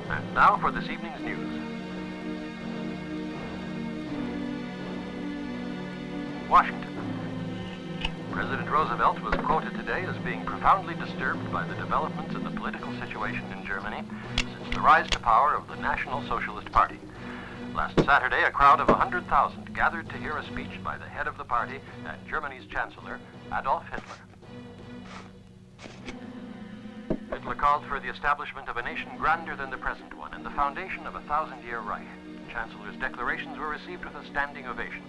And now for this evening's news. Washington. President Roosevelt was quoted today as being profoundly disturbed by the developments in the political situation in Germany since the rise to power of the National Socialist Party. Last Saturday, a crowd of 100,000 gathered to hear a speech by the head of the party and Germany's Chancellor, Adolf Hitler. Hitler called for the establishment of a nation grander than the present one and the foundation of a 1,000-year Reich. The Chancellor's declarations were received with a standing ovation.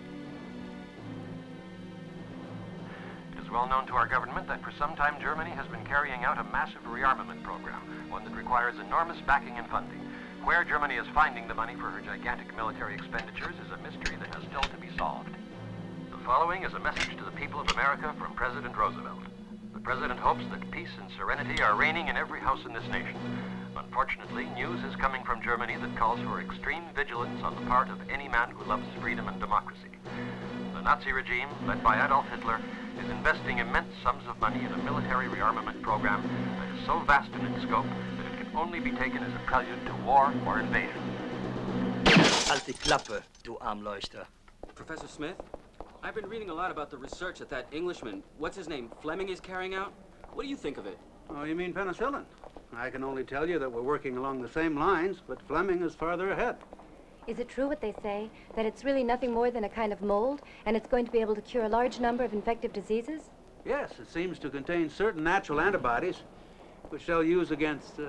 It is well known to our government that for some time Germany has been carrying out a massive rearmament program, one that requires enormous backing and funding. Where Germany is finding the money for her gigantic military expenditures is a mystery that has still to be solved. The following is a message to the people of America from President Roosevelt. The President hopes that peace and serenity are reigning in every house in this nation. Unfortunately, news is coming from Germany that calls for extreme vigilance on the part of any man who loves freedom and democracy. The Nazi regime, led by Adolf Hitler, is investing immense sums of money in a military rearmament program that is so vast in its scope that it can only be taken as a prelude to war or invasion. Halt die Klappe, du Armleuchter. Professor Smith, I've been reading a lot about the research that Englishman, what's his name, Fleming is carrying out. What do you think of it? Oh, you mean penicillin? I can only tell you that we're working along the same lines, but Fleming is farther ahead. Is it true what they say, that it's really nothing more than a kind of mold, and it's going to be able to cure a large number of infective diseases? Yes, it seems to contain certain natural antibodies, which they'll use against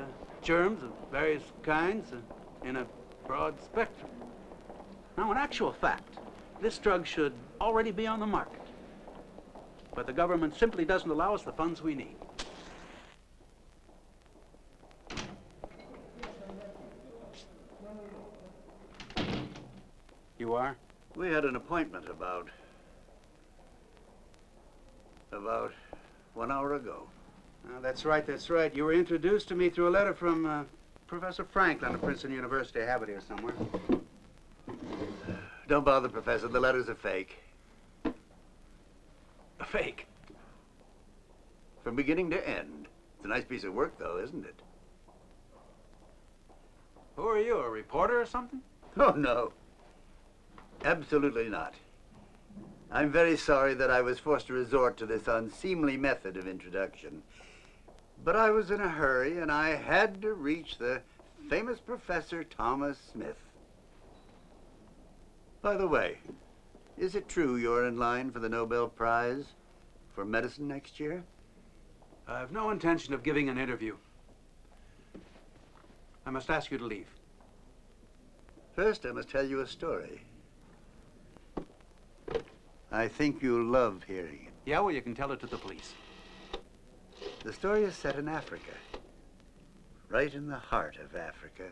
germs of various kinds in a broad spectrum. Now, in actual fact, this drug should already be on the market. But the government simply doesn't allow us the funds we need. You are? We had an appointment about 1 hour ago. That's right, that's right. You were introduced to me through a letter from Professor Franklin of Princeton University. I have it here somewhere. Don't bother, Professor. The letters are fake. A fake? From beginning to end. It's a nice piece of work, though, isn't it? Who are you, a reporter or something? Oh, no. Absolutely not. I'm very sorry that I was forced to resort to this unseemly method of introduction. But I was in a hurry, and I had to reach the famous Professor Thomas Smith. By the way, is it true you're in line for the Nobel Prize for medicine next year? I have no intention of giving an interview. I must ask you to leave. First, I must tell you a story. I think you'll love hearing it. Yeah, well, you can tell it to the police. The story is set in Africa. Right in the heart of Africa.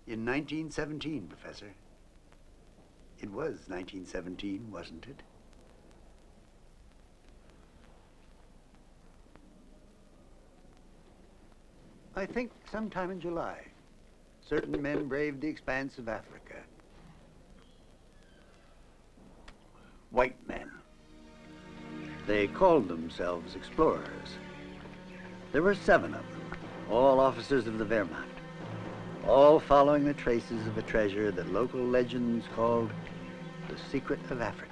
In 1917, Professor. It was 1917, wasn't it? I think sometime in July, certain men braved the expanse of Africa. White men. They called themselves explorers. There were 7 of them, all officers of the Wehrmacht, all following the traces of a treasure that local legends called the Secret of Africa.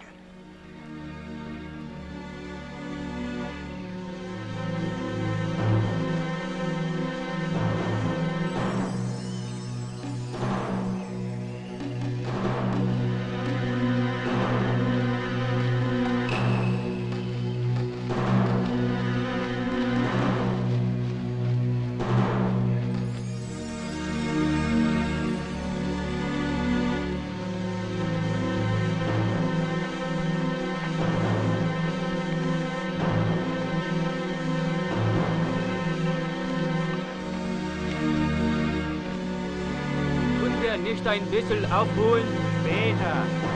Nicht ein bisschen aufruhen? Später.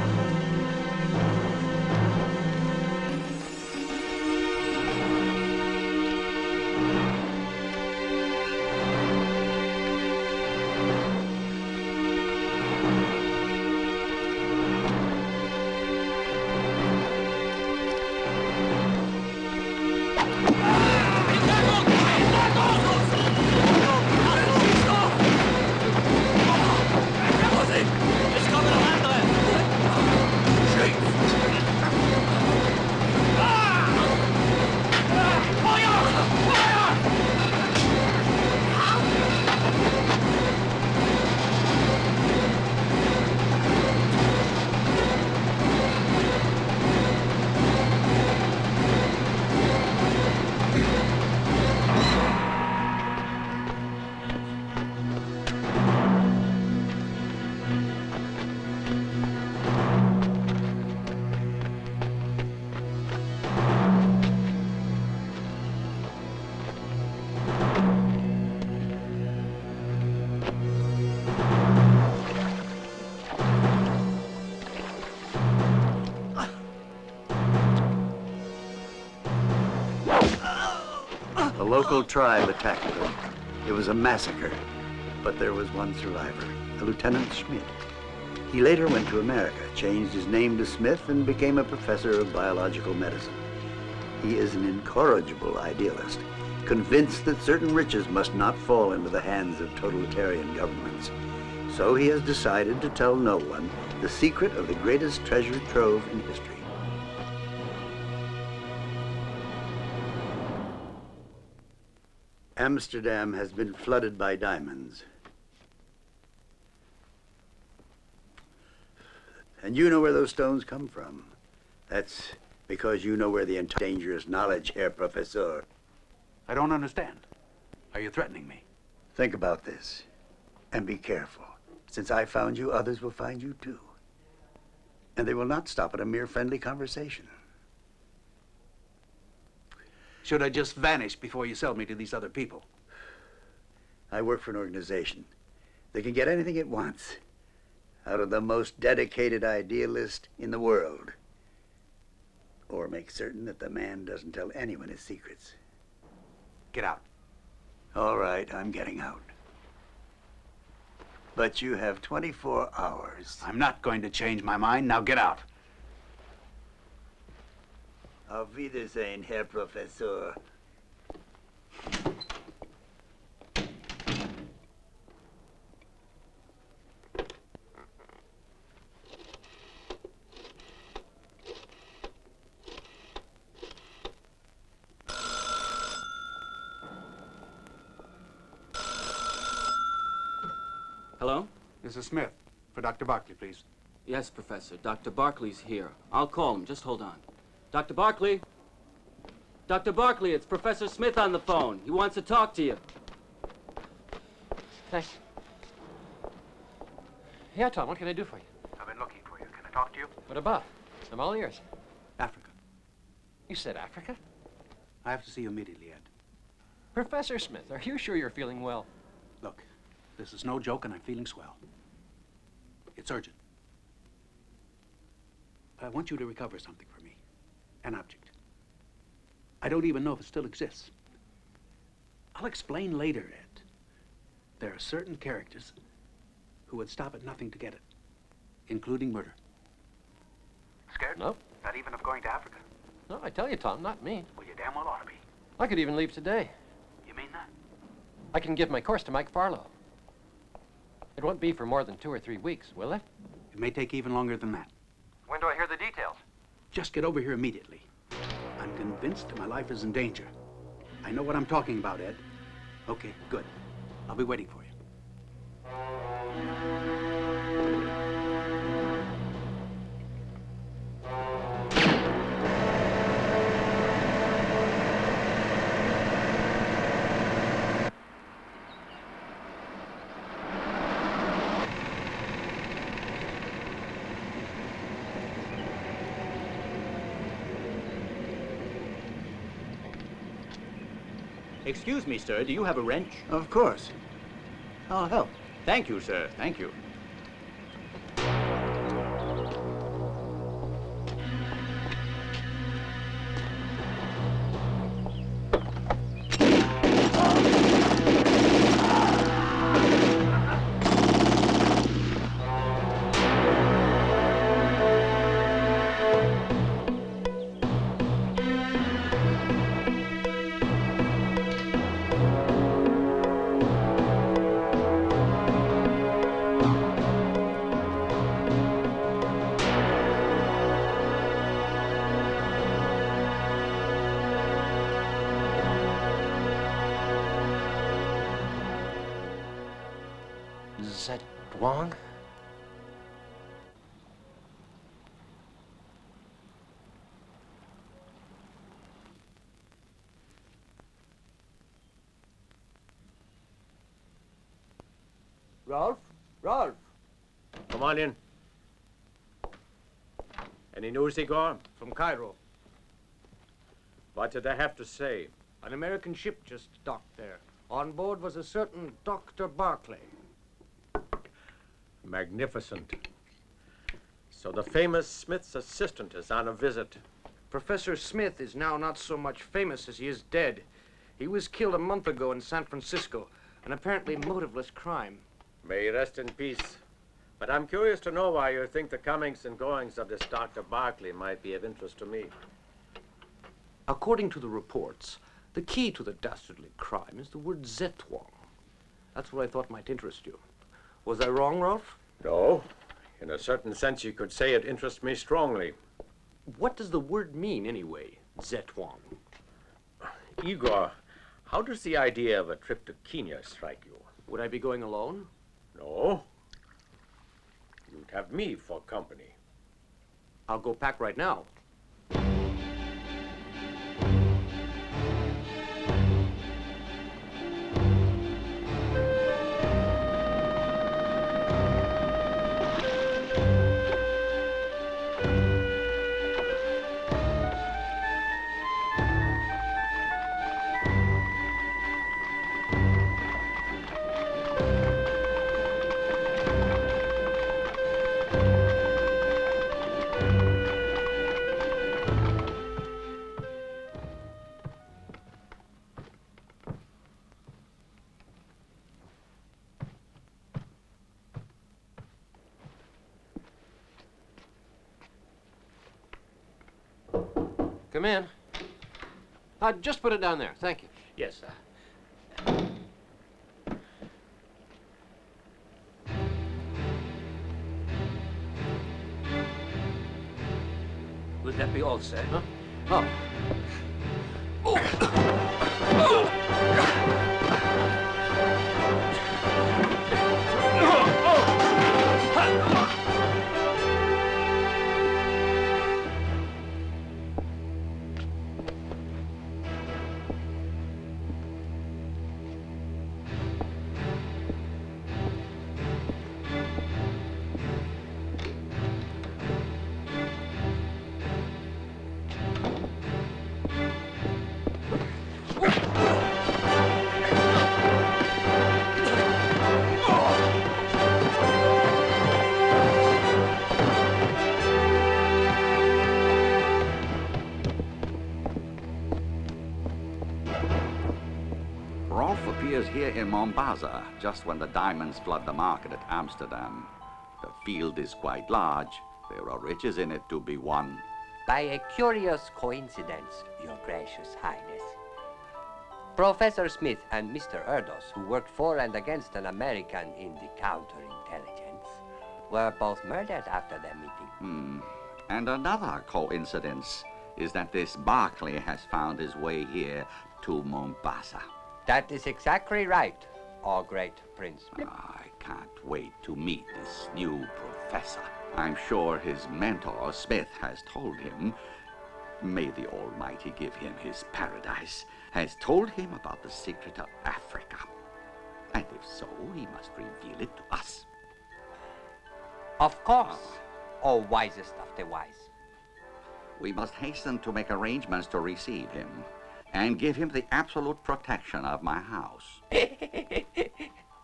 The local tribe attacked them. It was a massacre, but there was one survivor, a Lieutenant Schmidt. He later went to America, changed his name to Smith, and became a professor of biological medicine. He is an incorrigible idealist, convinced that certain riches must not fall into the hands of totalitarian governments. So he has decided to tell no one the secret of the greatest treasure trove in history. Amsterdam has been flooded by diamonds. And you know where those stones come from. That's because you know where the entire dangerous knowledge, Herr Professor. I don't understand. Are you threatening me? Think about this, and be careful. Since I found you, others will find you too. And they will not stop at a mere friendly conversation. Should I just vanish before you sell me to these other people? I work for an organization. They can get anything it wants out of the most dedicated idealist in the world. Or make certain that the man doesn't tell anyone his secrets. Get out. All right, I'm getting out. But you have 24 hours. I'm not going to change my mind. Now get out. Auf Wiedersehen, Herr Professor. Hello? This is Smith. For Dr. Barkley, please. Yes, Professor. Dr. Barkley's here. I'll call him. Just hold on. Dr. Barkley? Dr. Barkley, it's Professor Smith on the phone. He wants to talk to you. Thanks. Yeah, Tom, what can I do for you? I've been looking for you. Can I talk to you? What about? I'm all ears. Africa. You said Africa? I have to see you immediately, Ed. Professor Smith, are you sure you're feeling well? Look, this is no joke and I'm feeling swell. It's urgent. I want you to recover something for me. An object. I don't even know if it still exists. I'll explain later, Ed. There are certain characters who would stop at nothing to get it, including murder. Scared? No. Not even of going to Africa? No, I tell you, Tom, not me. Well, you damn well ought to be. I could even leave today. You mean that? I can give my course to Mike Farlow. It won't be for more than 2 or 3 weeks, will it? It may take even longer than that. When do I hear the details? Just get over here immediately. I'm convinced my life is in danger. I know what I'm talking about, Ed. Okay, good. I'll be waiting for you. Excuse me, sir, do you have a wrench? Of course. I'll help. Thank you, sir. Thank you. Is that Wong? Rolf? Rolf? Come on in. Any news, Igor? From Cairo. What did they have to say? An American ship just docked there. On board was a certain Dr. Barkley. Magnificent. So the famous Smith's assistant is on a visit. Professor Smith is now not so much famous as he is dead. He was killed a month ago in San Francisco, an apparently motiveless crime. May he rest in peace. But I'm curious to know why you think the comings and goings of this Dr. Barkley might be of interest to me. According to the reports, the key to the dastardly crime is the word Zetwang. That's what I thought might interest you. Was I wrong, Rolf? No. In a certain sense, you could say it interests me strongly. What does the word mean, anyway, Zetwang? Igor, how does the idea of a trip to Kenya strike you? Would I be going alone? No. You'd have me for company. I'll go pack right now. Come in. Just put it down there. Thank you. Yes, sir. Would that be all, sir? Huh? Oh. Rolf appears here in Mombasa just when the diamonds flood the market at Amsterdam. The field is quite large. There are riches in it to be won. By a curious coincidence, Your Gracious Highness. Professor Smith and Mr. Erdos, who worked for and against an American in the counterintelligence, were both murdered after their meeting. And another coincidence is that this Barclay has found his way here to Mombasa. That is exactly right, our great Prince. I can't wait to meet this new professor. I'm sure his mentor, Smith, has told him, may the Almighty give him his paradise, has told him about the secret of Africa. And if so, he must reveal it to us. Of course, O wisest of the wise. We must hasten to make arrangements to receive him and give him the absolute protection of my house.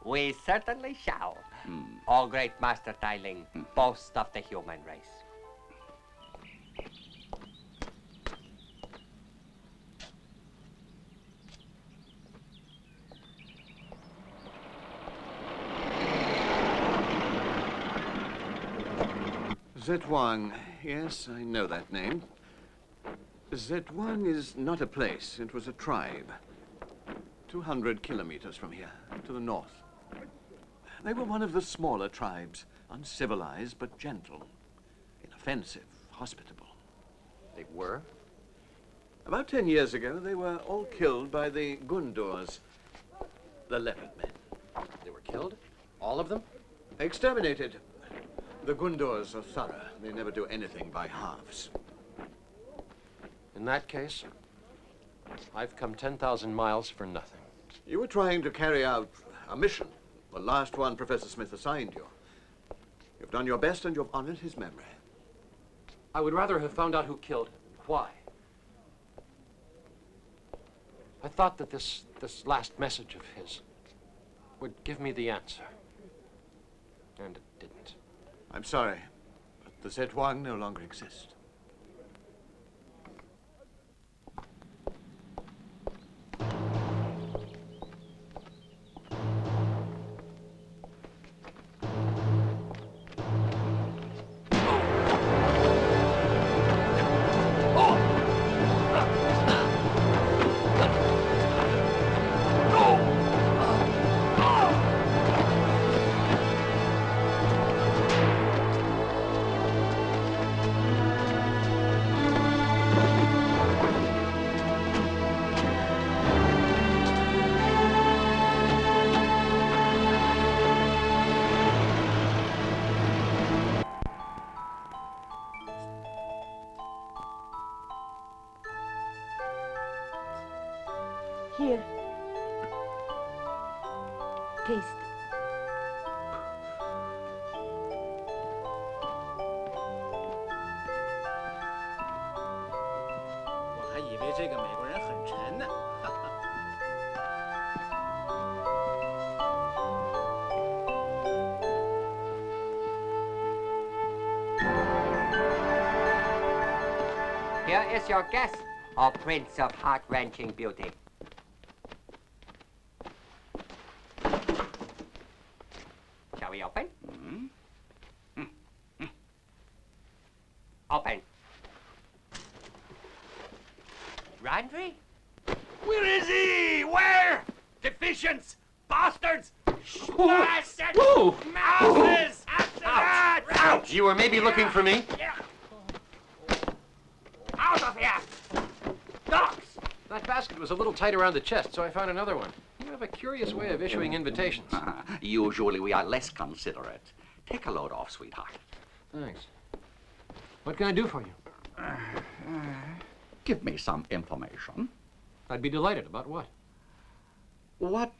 We certainly shall. O great Master Tiling, boast of the human race. Zetwang, yes, I know that name. Zetwang is not a place, it was a tribe. 200 kilometers from here, to the north. They were one of the smaller tribes, uncivilized but gentle, inoffensive, hospitable. They were? About 10 years ago, they were all killed by the Gundurs, the leopard men. They were killed? All of them? Exterminated. The Gundurs are thorough. They never do anything by halves. In that case, I've come 10,000 miles for nothing. You were trying to carry out a mission, the last one Professor Smith assigned you. You've done your best and you've honored his memory. I would rather have found out who killed him. Why? I thought that this last message of his would give me the answer. And it didn't. I'm sorry, but the Zetwang no longer exist. Here. Taste. Here is your guest, O Prince of heart-wrenching beauty. Shall we open? Open. Randry? Where is he? Where? Deficients! Bastards! Blasted! Whoa! Mouses! After that! Ouch! You were maybe looking for me? Out of here! Dogs! That basket was a little tight around the chest, so I found another one. You have a curious way of issuing invitations. Usually we are less considerate. Take a load off, sweetheart. Thanks. What can I do for you? Give me some information. I'd be delighted. About what? What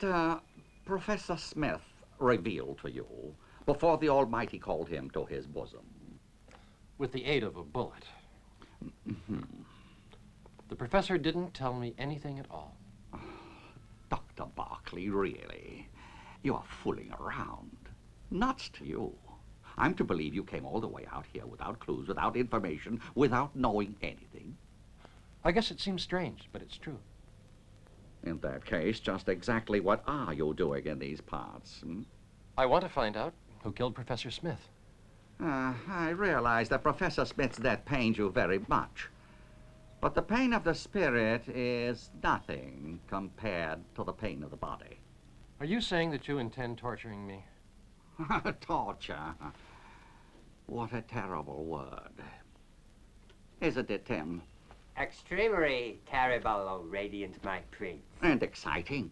Professor Smith revealed to you before the Almighty called him to his bosom. With the aid of a bullet. The professor didn't tell me anything at all. Dr. Barclay, really? You are fooling around. Nuts to you. I'm to believe you came all the way out here without clues, without information, without knowing anything. I guess it seems strange, but it's true. In that case, just exactly what are you doing in these parts? I want to find out who killed Professor Smith. I realize that Professor Smith's death pains you very much. But the pain of the spirit is nothing compared to the pain of the body. Are you saying that you intend torturing me? Torture? What a terrible word. Isn't it, Tim? Extremely terrible, oh radiant my prince. And exciting.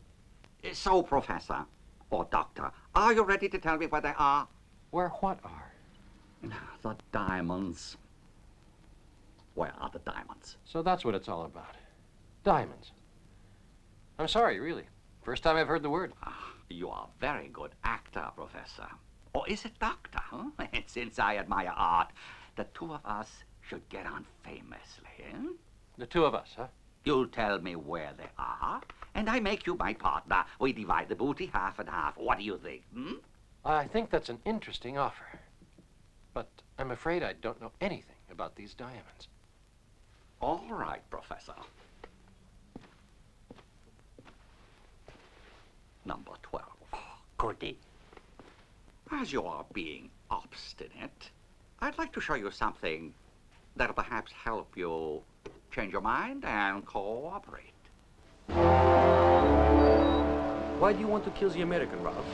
So, Professor, or Doctor, are you ready to tell me where they are? Where what are? The diamonds. Where are the diamonds? So that's what it's all about. Diamonds. I'm sorry, really. First time I've heard the word. You are a very good actor, Professor. Or is it Doctor? Huh? And since I admire art, the two of us should get on famously. Huh? The two of us, huh? You tell me where they are, and I make you my partner. We divide the booty half and half. What do you think? I think that's an interesting offer. But I'm afraid I don't know anything about these diamonds. All right, Professor. Number 12. Goody. As you are being obstinate, I'd like to show you something that'll perhaps help you change your mind and cooperate. Why do you want to kill the American, Ralph?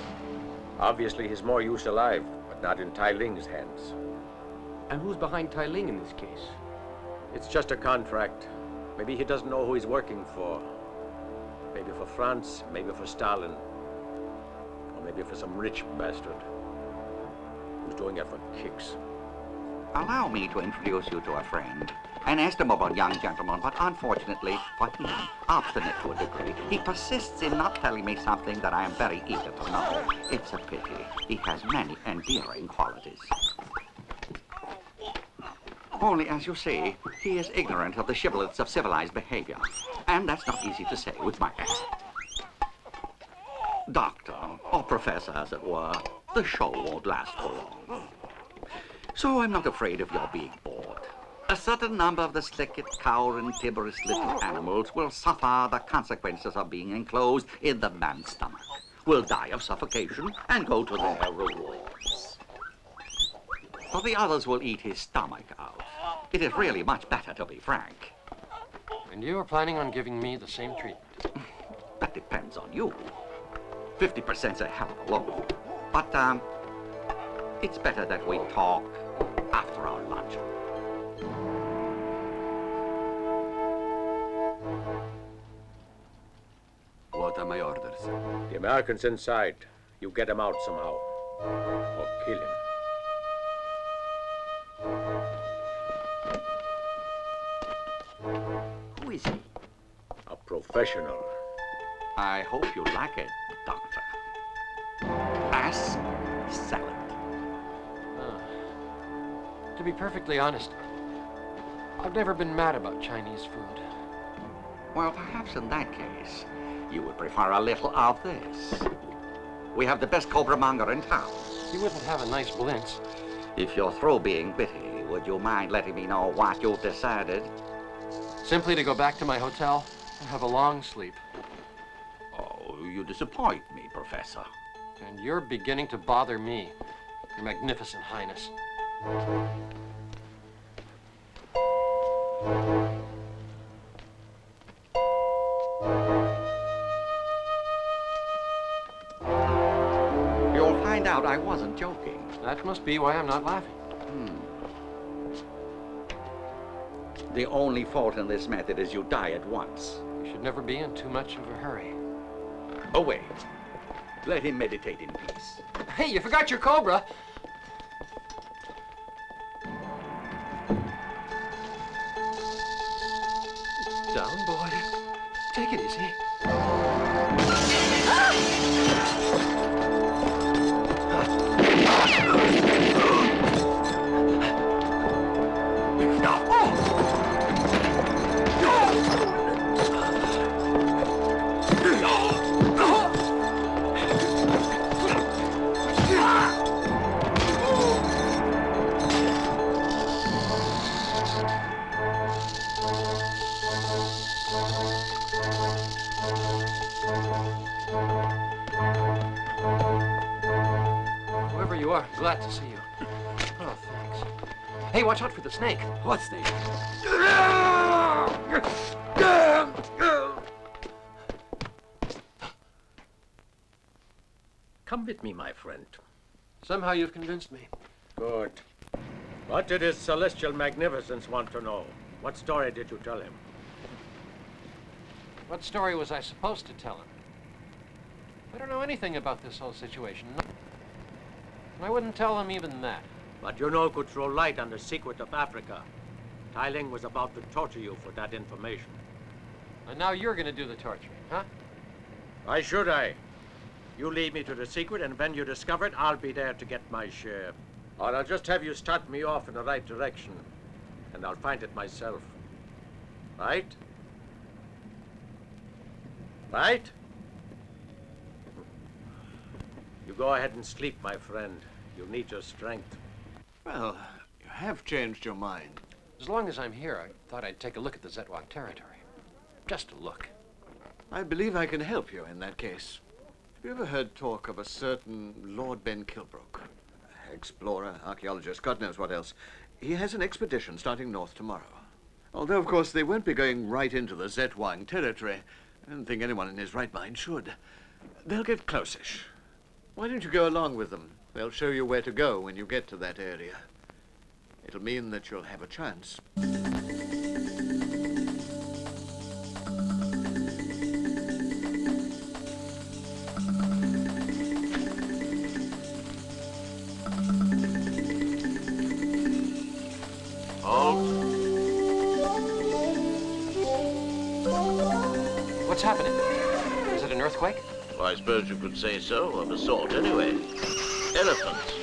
Obviously, he's more use alive, but not in Tai Ling's hands. And who's behind Tai Ling in this case? It's just a contract. Maybe he doesn't know who he's working for. Maybe for France, maybe for Stalin. Or maybe for some rich bastard who's doing it for kicks. Allow me to introduce you to a friend, an estimable young gentleman, but unfortunately for him, obstinate to a degree. He persists in not telling me something that I am very eager to know. It's a pity. He has many endearing qualities. Only, as you see, he is ignorant of the shibboleths of civilized behavior. And that's not easy to say with my accent. Doctor, or professor, as it were, the show won't last for long. So I'm not afraid of your being bored. A certain number of the slicket, cow, and tiberous little animals will suffer the consequences of being enclosed in the man's stomach, will die of suffocation, and go to their rewards. For the others will eat his stomach out. It is really much better to be frank. And you are planning on giving me the same treatment? That depends on you. 50%'s a hell of a load. But, it's better that we talk after our lunch. What are my orders? The American's inside. You get him out somehow. Or kill him. Who is he? A professional. I hope you like it, Doctor. Ask, sell it. To be perfectly honest, I've never been mad about Chinese food. Well, perhaps in that case, you would prefer a little of this. We have the best cobra monger in town. You wouldn't have a nice blintz. If you're through being bitty, would you mind letting me know what you've decided? Simply to go back to my hotel and have a long sleep. Oh, you disappoint me, Professor. And you're beginning to bother me, Your Magnificent Highness. You'll find out I wasn't joking. That must be why I'm not laughing. The only fault in this method is you die at once. You should never be in too much of a hurry. Away. Let him meditate in peace. Hey, you forgot your cobra. Down, boy. Take it easy. Whoever you are, glad to see you. Oh, thanks. Hey, watch out for the snake. What snake? Come with me, my friend. Somehow you've convinced me. Good. What did his celestial magnificence want to know? What story did you tell him? What story was I supposed to tell him? I don't know anything about this whole situation. I wouldn't tell him even that. But you know could throw light on the secret of Africa. Tai Ling was about to torture you for that information. And now you're going to do the torturing, huh? Why should I? You lead me to the secret, and when you discover it, I'll be there to get my share. Or I'll just have you start me off in the right direction, and I'll find it myself. Right? Right? You go ahead and sleep, my friend. You'll need your strength. Well, you have changed your mind. As long as I'm here, I thought I'd take a look at the Zetwag territory. Just a look. I believe I can help you in that case. Have you ever heard talk of a certain Lord Ben Kilbrook? Explorer, archaeologist, God knows what else. He has an expedition starting north tomorrow. Although, of course, they won't be going right into the Zetwang territory. I don't think anyone in his right mind should. They'll get close-ish. Why don't you go along with them? They'll show you where to go when you get to that area. It'll mean that you'll have a chance. What's happening? Is it an earthquake? Well, I suppose you could say so, of a sort, anyway. Elephants.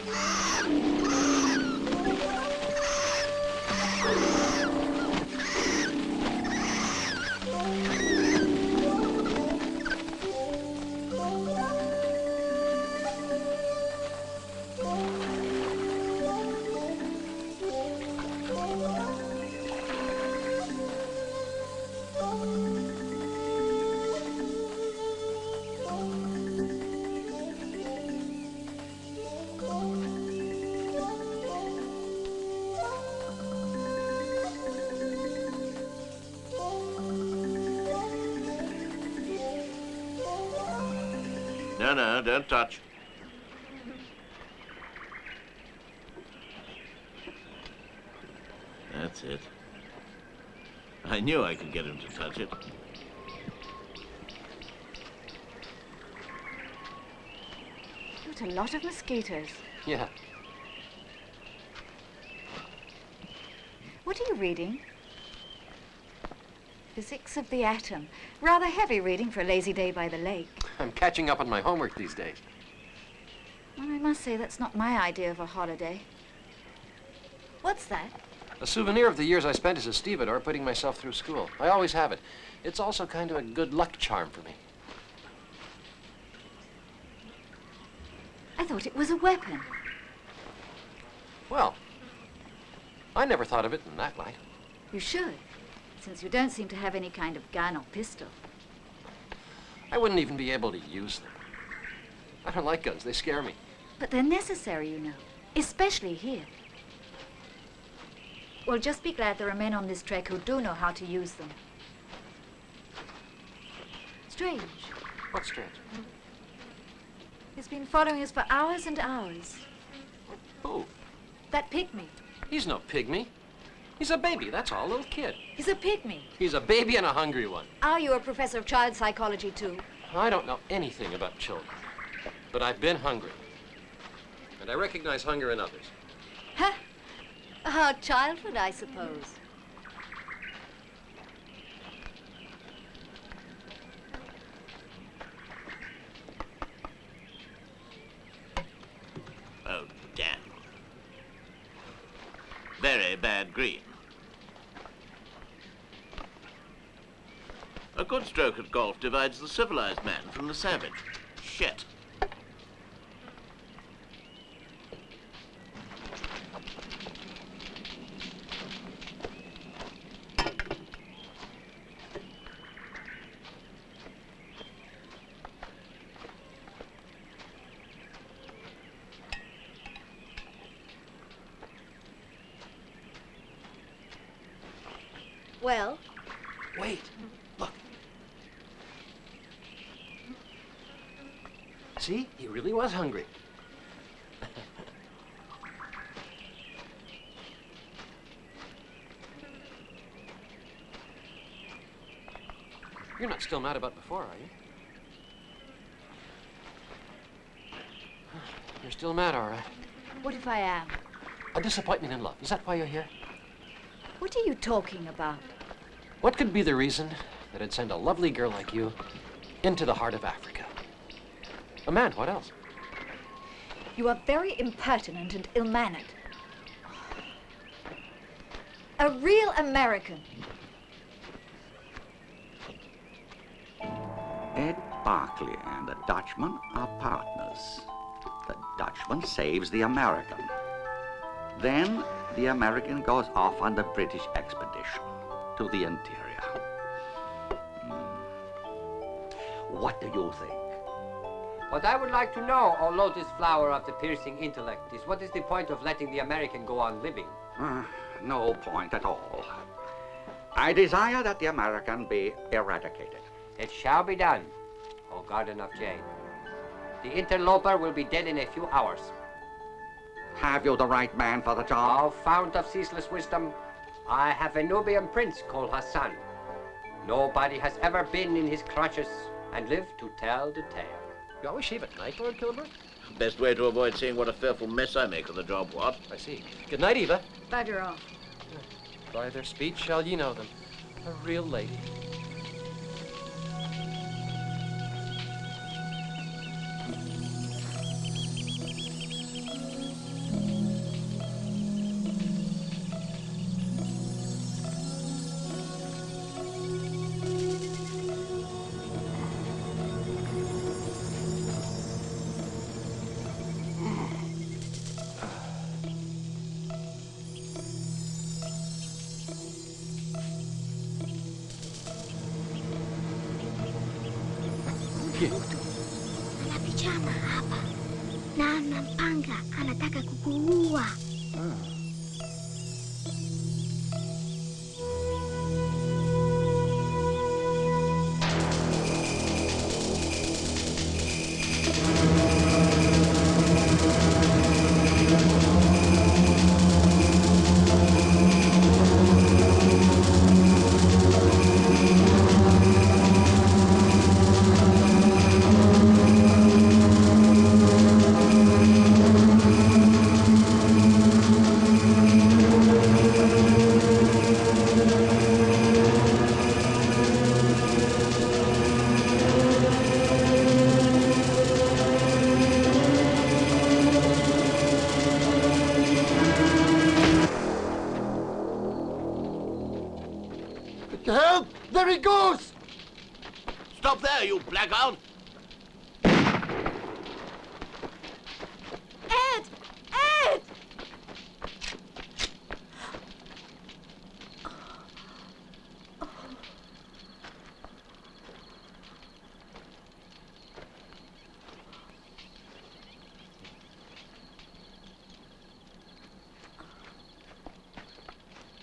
No, don't touch. That's it. I knew I could get him to touch it. What a lot of mosquitoes. Yeah. What are you reading? Physics of the atom. Rather heavy reading for a lazy day by the lake. I'm catching up on my homework these days. Well, I must say that's not my idea of a holiday. What's that? A souvenir of the years I spent as a stevedore putting myself through school. I always have it. It's also kind of a good luck charm for me. I thought it was a weapon. Well, I never thought of it in that light. You should, since you don't seem to have any kind of gun or pistol. I wouldn't even be able to use them. I don't like guns. They scare me. But they're necessary, you know, especially here. Well, just be glad there are men on this trek who do know how to use them. Strange. What's strange? He's been following us for hours and hours. Who? That pygmy. He's no pygmy. He's a baby, that's all, a little kid. He's a pygmy. He's a baby and a hungry one. Are you a professor of child psychology, too? I don't know anything about children, but I've been hungry. And I recognize hunger in others. Huh? Our childhood, I suppose. Oh, damn. Very bad green. A good stroke at golf divides the civilized man from the savage. Shit. Well? Wait. Look. See? He really was hungry. You're not still mad about before, are you? You're still mad, all right. What if I am? A disappointment in love. Is that why you're here? What are you talking about? What could be the reason that I'd send a lovely girl like you into the heart of Africa? A man, what else? You are very impertinent and ill-mannered. A real American. Ed Barkley and the Dutchman are partners. The Dutchman saves the American. Then the American goes off on the British expedition to the interior. What do you think? What I would like to know, O lotus flower of the piercing intellect, is what is the point of letting the American go on living? No point at all. I desire that the American be eradicated. It shall be done, O Garden of Jane. The interloper will be dead in a few hours. Have you the right man for the job? O fount of ceaseless wisdom, I have a Nubian prince called Hassan. Nobody has ever been in his clutches and lived to tell the tale. You always shave at night, Lord Kilburn? Best way to avoid seeing what a fearful mess I make of the job, what? I see. Good night, Eva. Bugger off. By their speech shall ye know them. A real lady. Anabijama hapa na anampanga, anataka kukuua. Help! There he goes! Stop there, you blackguard! Ed! Ed!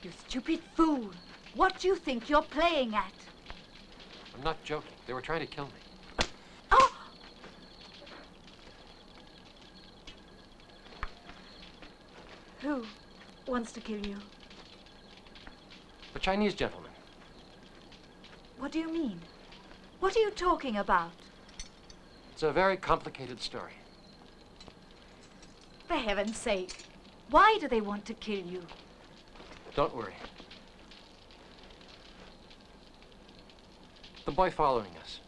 You stupid fool! What do you think you're playing at? I'm not joking. They were trying to kill me. Who wants to kill you? A Chinese gentleman. What do you mean? What are you talking about? It's a very complicated story. For heaven's sake, why do they want to kill you? Don't worry. The boy following us.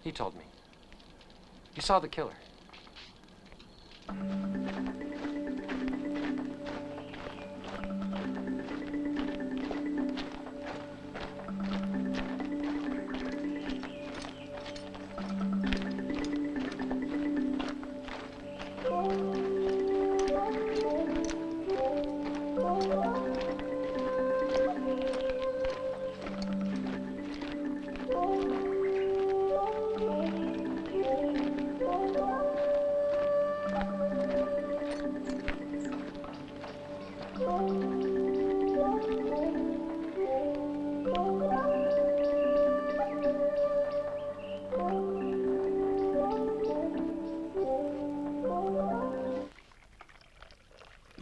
He told me. He saw the killer.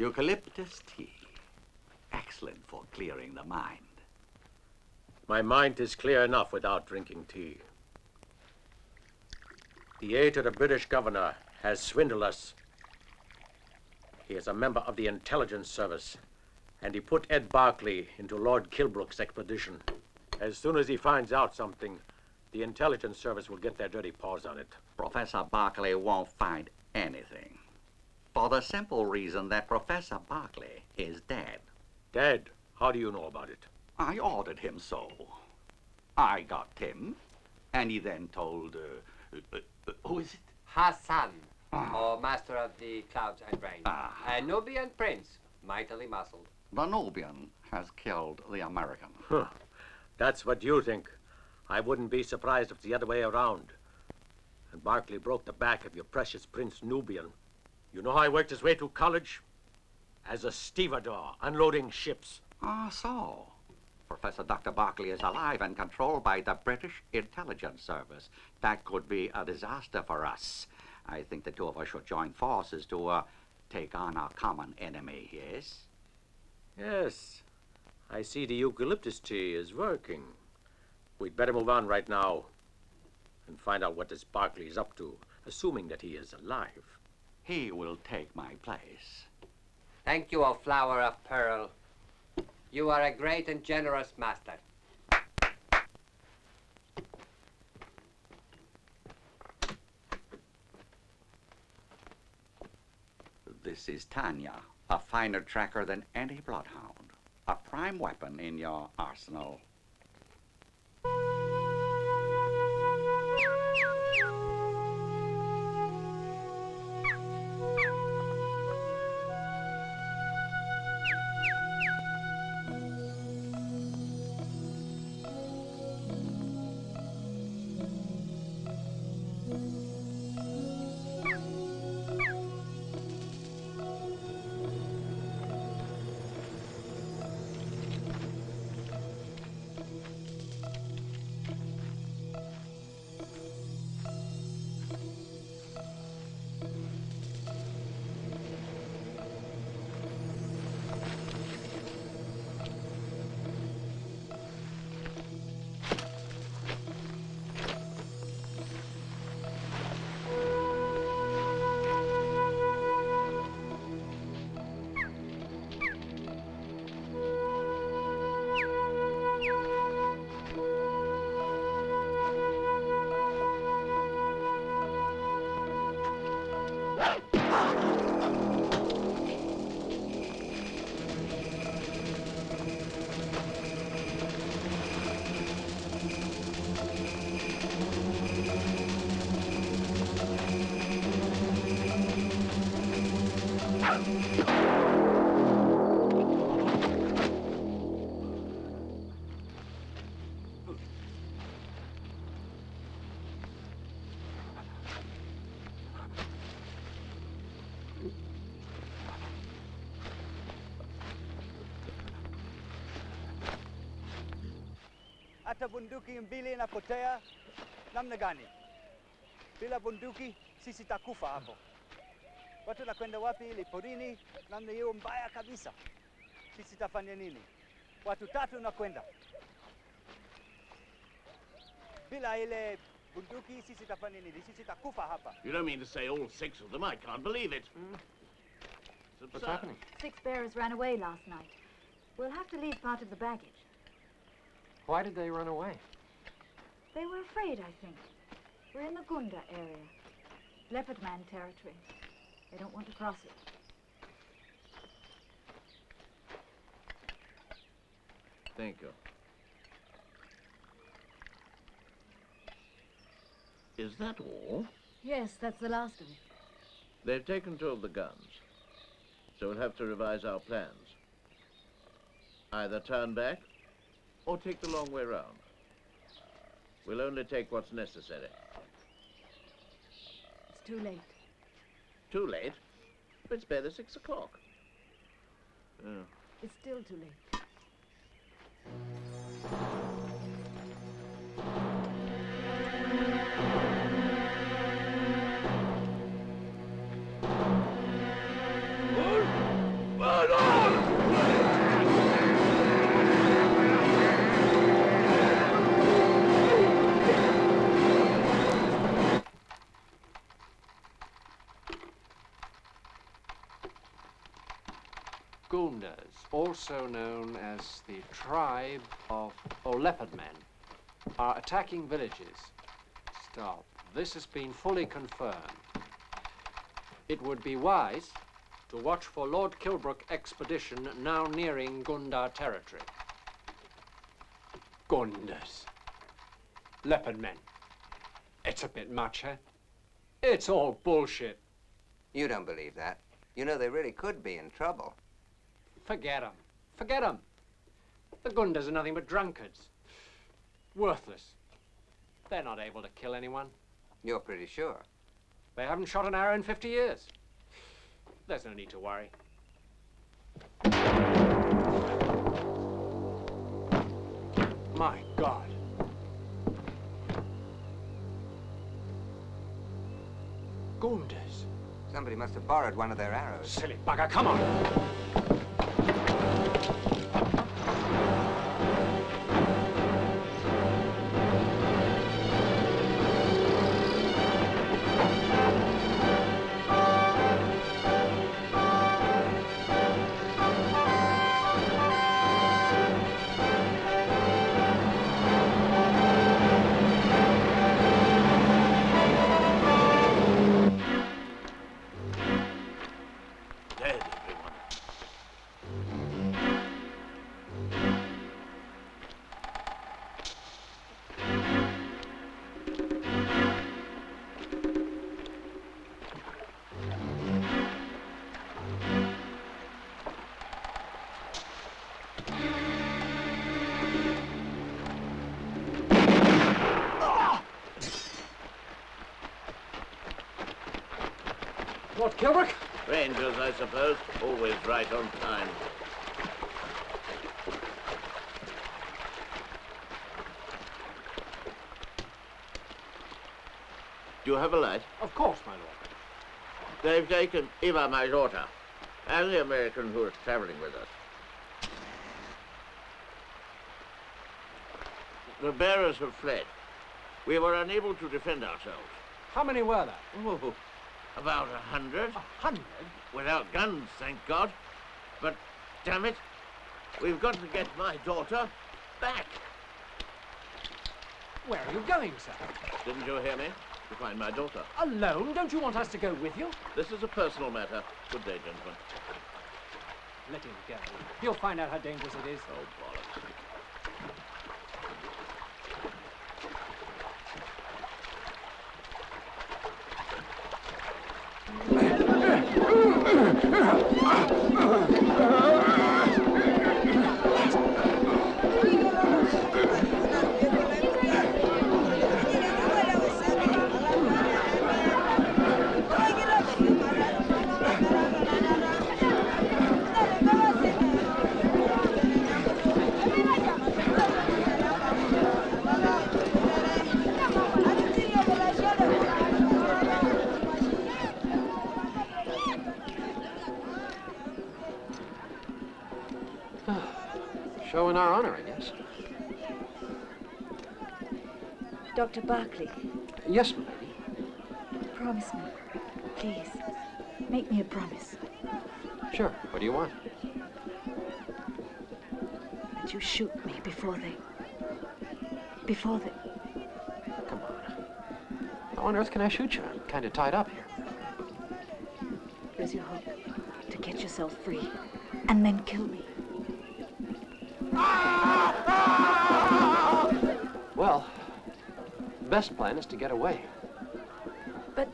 Eucalyptus tea. Excellent for clearing the mind. My mind is clear enough without drinking tea. The aide to the British governor has swindled us. He is a member of the intelligence service, and he put Ed Barclay into Lord Kilbrook's expedition. As soon as he finds out something, the intelligence service will get their dirty paws on it. Professor Barclay won't find anything. For the simple reason that Professor Barclay is dead. Dead? How do you know about it? I ordered him so. I got him, and he then told, who is it? Hassan, or master of the clouds and rain. A Nubian prince, mightily muscled. The Nubian has killed the American. Huh. That's what you think. I wouldn't be surprised if it's the other way around. And Barclay broke the back of your precious Prince Nubian. You know how he worked his way through college? As a stevedore, unloading ships. Ah, so. Professor Dr. Barclay is alive and controlled by the British Intelligence Service. That could be a disaster for us. I think the two of us should join forces to take on our common enemy, yes? Yes. I see the eucalyptus tea is working. We'd better move on right now and find out what this Barclay is up to, assuming that he is alive. He will take my place. Thank you, O flower of pearl. You are a great and generous master. This is Tanya, a finer tracker than any bloodhound. A prime weapon in your arsenal. Hata bunduki mbili inapotea namna gani? Bila bunduki sisi takufa hapo. Watu nakwenda wapi? Ili porini, namna hiyo mbaya kabisa. Sisi tafanya nini? Watu tatu nakwenda. Bila ile bunduki sisi tafanya nini? Sisi takufa hapa. You don't mean to say all 6 of them? I can't believe it. What's happening? 6 bearers ran away last night. We'll have to leave part of the baggage. Why did they run away? They were afraid, I think. We're in the Gunda area. Leopard Man territory. They don't want to cross it. Thank you. Is that all? Yes, that's the last of it. They've taken 2 of the guns, so we'll have to revise our plans. Either turn back or take the long way round. We'll only take what's necessary. It's too late. Too late? It's barely 6 o'clock. Oh. It's still too late. Gundas, also known as the tribe of leopard men, are attacking villages. Stop. This has been fully confirmed. It would be wise to watch for Lord Kilbrook expedition now nearing Gunda territory. Gundas. Leopard men. It's a bit much, eh? It's all bullshit. You don't believe that. You know they really could be in trouble. Forget 'em. Forget 'em. The Gundas are nothing but drunkards. Worthless. They're not able to kill anyone. You're pretty sure. They haven't shot an arrow in 50 years. There's no need to worry. My God. Gundas. Somebody must have borrowed one of their arrows. Silly bugger, come on. Lord Kilbrook? Rangers, I suppose. Always right on time. Do you have a light? Of course, my lord. They've taken Eva, my daughter, and the American who is traveling with us. The bearers have fled. We were unable to defend ourselves. How many were there? Oh, about 100. 100? Without guns, thank God. But, damn it, we've got to get my daughter back. Where are you going, sir? Didn't you hear me? To find my daughter. Alone? Don't you want us to go with you? This is a personal matter. Good day, gentlemen. Let him go. You'll find out how dangerous it is. Oh, bollocks. Showing our honor, I guess. Dr. Barclay, Yes, my lady. promise me. Please, make me a promise. Sure. What do you want? That you shoot me before they... Come on. How on earth can I shoot you? I'm kind of tied up here. There's your hope. To get yourself free. And then kill me. Well, the best plan is to get away. But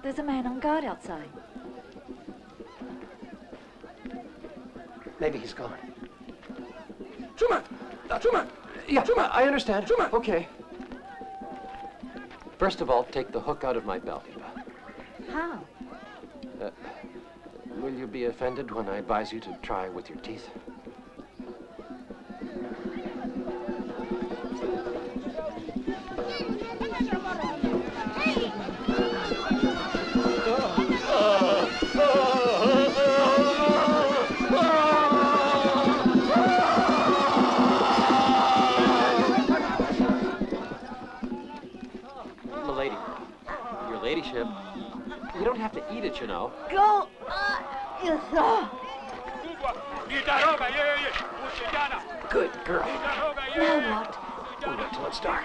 there's a man on guard outside. Maybe he's gone. Truman! Truman! Yeah, Truman! I understand. Truman! Okay. First of all, take the hook out of my belt, Eva. How? Will you be offended when I advise you to try with your teeth? Milady, your ladyship, you don't have to eat it, you know. Go! You saw! Good girl. Now what? We'll wait till it's dark.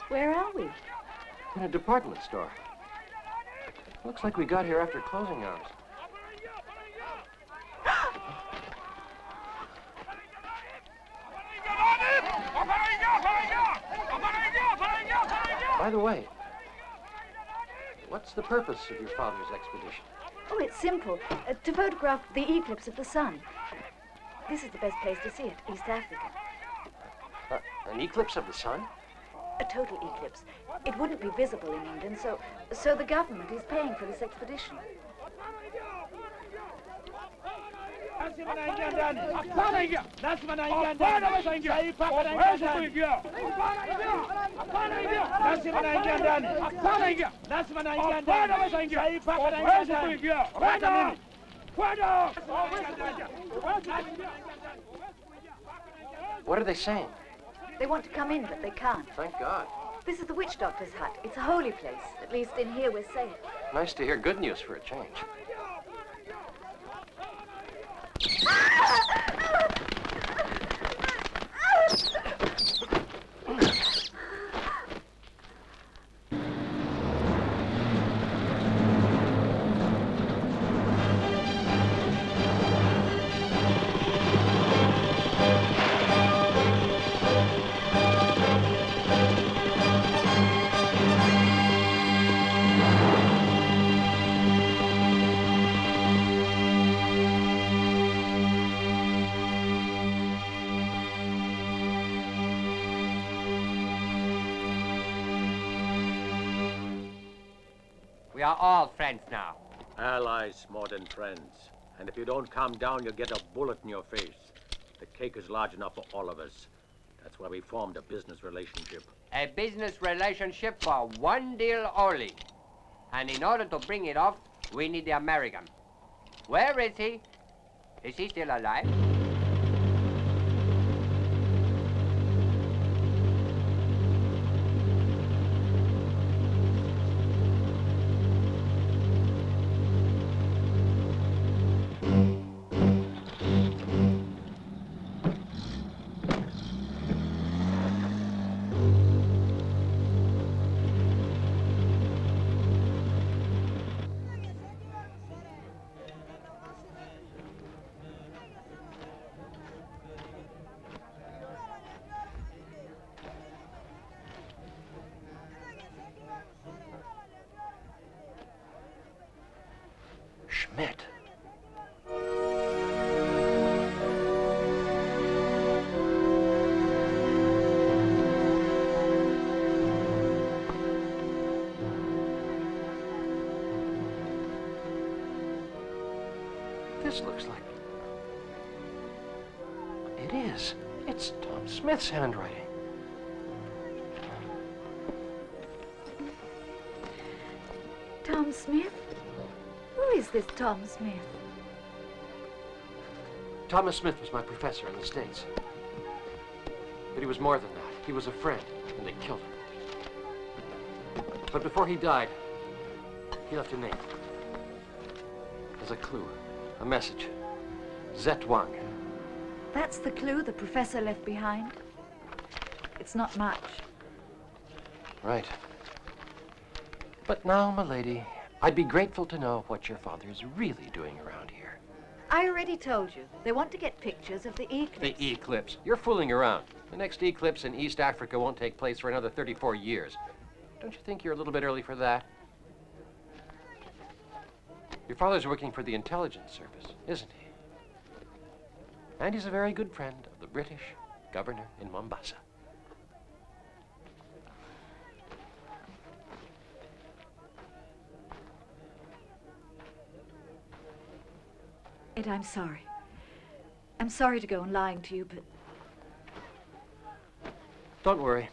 Where are we? In a department store. Looks like we got here after closing hours. By the way, what's the purpose of your father's expedition? Oh, it's simple. To photograph the eclipse of the sun. This is the best place to see it, East Africa. An eclipse of the sun? A total eclipse. It wouldn't be visible in England, so the government is paying for this expedition. What are they saying? They want to come in, but they can't. Thank God. This is the witch doctor's hut. It's a holy place. At least in here we're safe. Nice to hear good news for a change. We are all friends now. Allies more than friends. And if you don't calm down, you'll get a bullet in your face. The cake is large enough for all of us. That's why we formed a business relationship. A business relationship for one deal only. And in order to bring it off, we need the American. Where is he? Is he still alive? Schmidt. This looks like... It is. It's Tom Smith's handwriting. Tom Smith? Who is this Tom Smith? Thomas Smith was my professor in the States. But he was more than that. He was a friend, and they killed him. But before he died, he left a name. As a clue, a message. Zetwang. That's the clue the professor left behind? It's not much. Right. But now, milady, I'd be grateful to know what your father is really doing around here. I already told you. They want to get pictures of the eclipse. The eclipse. You're fooling around. The next eclipse in East Africa won't take place for another 34 years. Don't you think you're a little bit early for that? Your father's working for the intelligence service, isn't he? And he's a very good friend of the British governor in Mombasa. Ed, I'm sorry. I'm sorry to go on lying to you, but... Don't worry.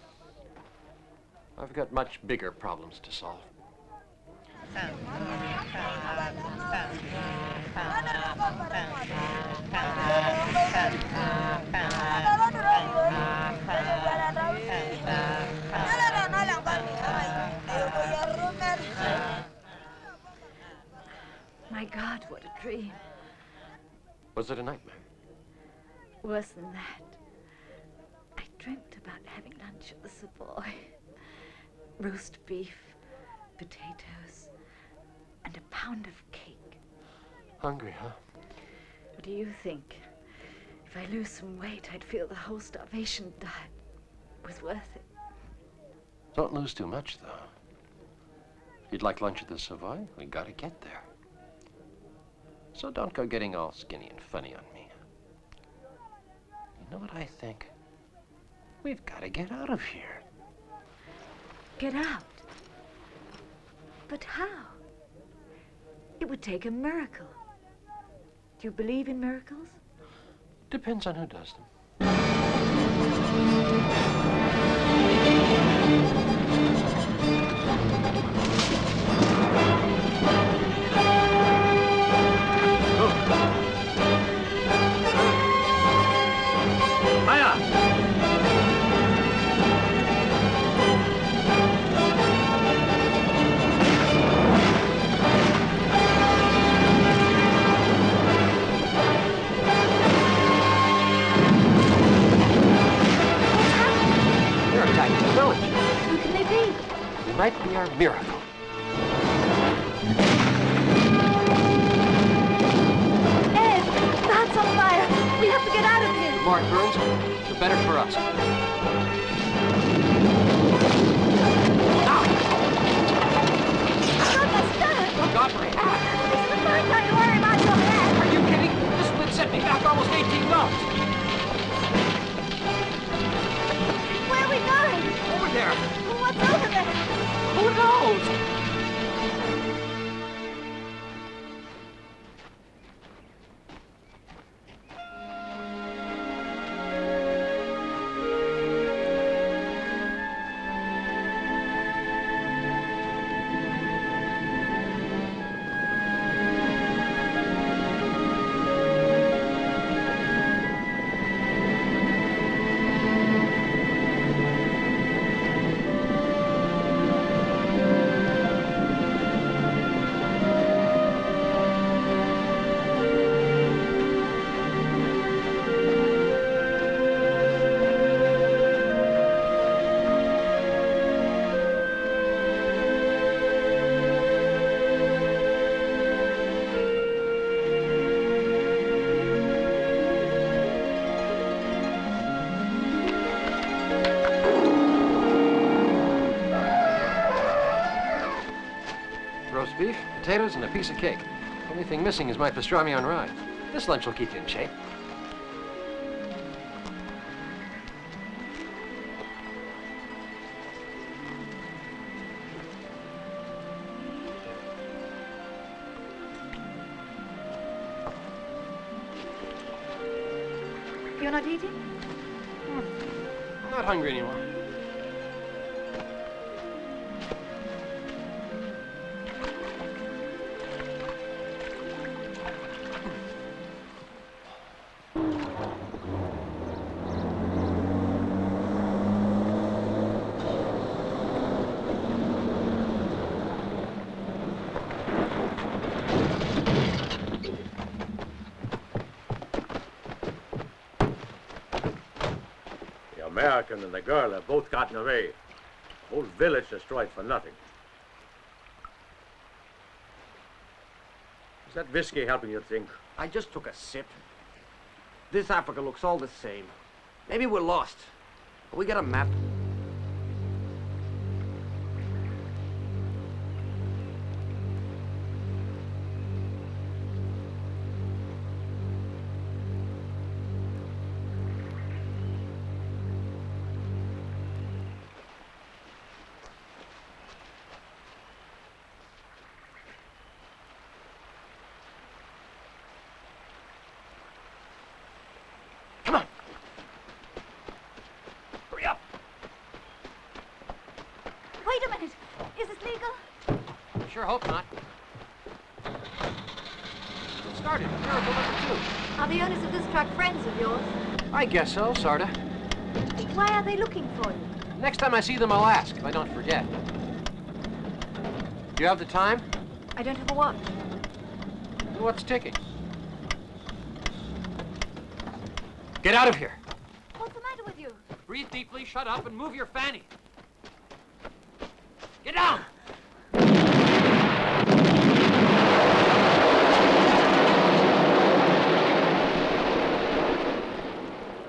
I've got much bigger problems to solve. My God, what a dream. Was it a nightmare? Worse than that. I dreamt about having lunch at the Savoy. Roast beef, potatoes, and a pound of cake. Hungry, huh? What do you think? If I lose some weight, I'd feel the whole starvation diet was worth it. Don't lose too much, though. If you'd like lunch at the Savoy, we gotta get there. So don't go getting all skinny and funny on me. You know what I think? We've gotta get out of here. Get out? But how? It would take a miracle. Do you believe in miracles? Depends on who does them. Might be our miracle. Ed, the hut's on fire. We have to get out of here. The more it burns, the better for us. Goodness, got my hat. This is the first time to worry about your hat. Are you kidding? This split set me back almost 18 knots. Where are we going? Over there. What's over there? Who knows? Beef, potatoes, and a piece of cake. Only thing missing is my pastrami on rye. This lunch will keep you in shape. You're not eating? I'm not hungry anymore. The American and the girl have both gotten away. Whole village destroyed for nothing. Is that whiskey helping you think? I just took a sip. This Africa looks all the same. Maybe we're lost. But we got a map. sure hope not. It started. Miracle number 2. Are the owners of this truck friends of yours? I guess so, sorta. Why are they looking for you? Next time I see them, I'll ask, if I don't forget. Do you have the time? I don't have a watch. What's ticking? Get out of here. What's the matter with you? Breathe deeply, shut up, and move your fanny. Get down!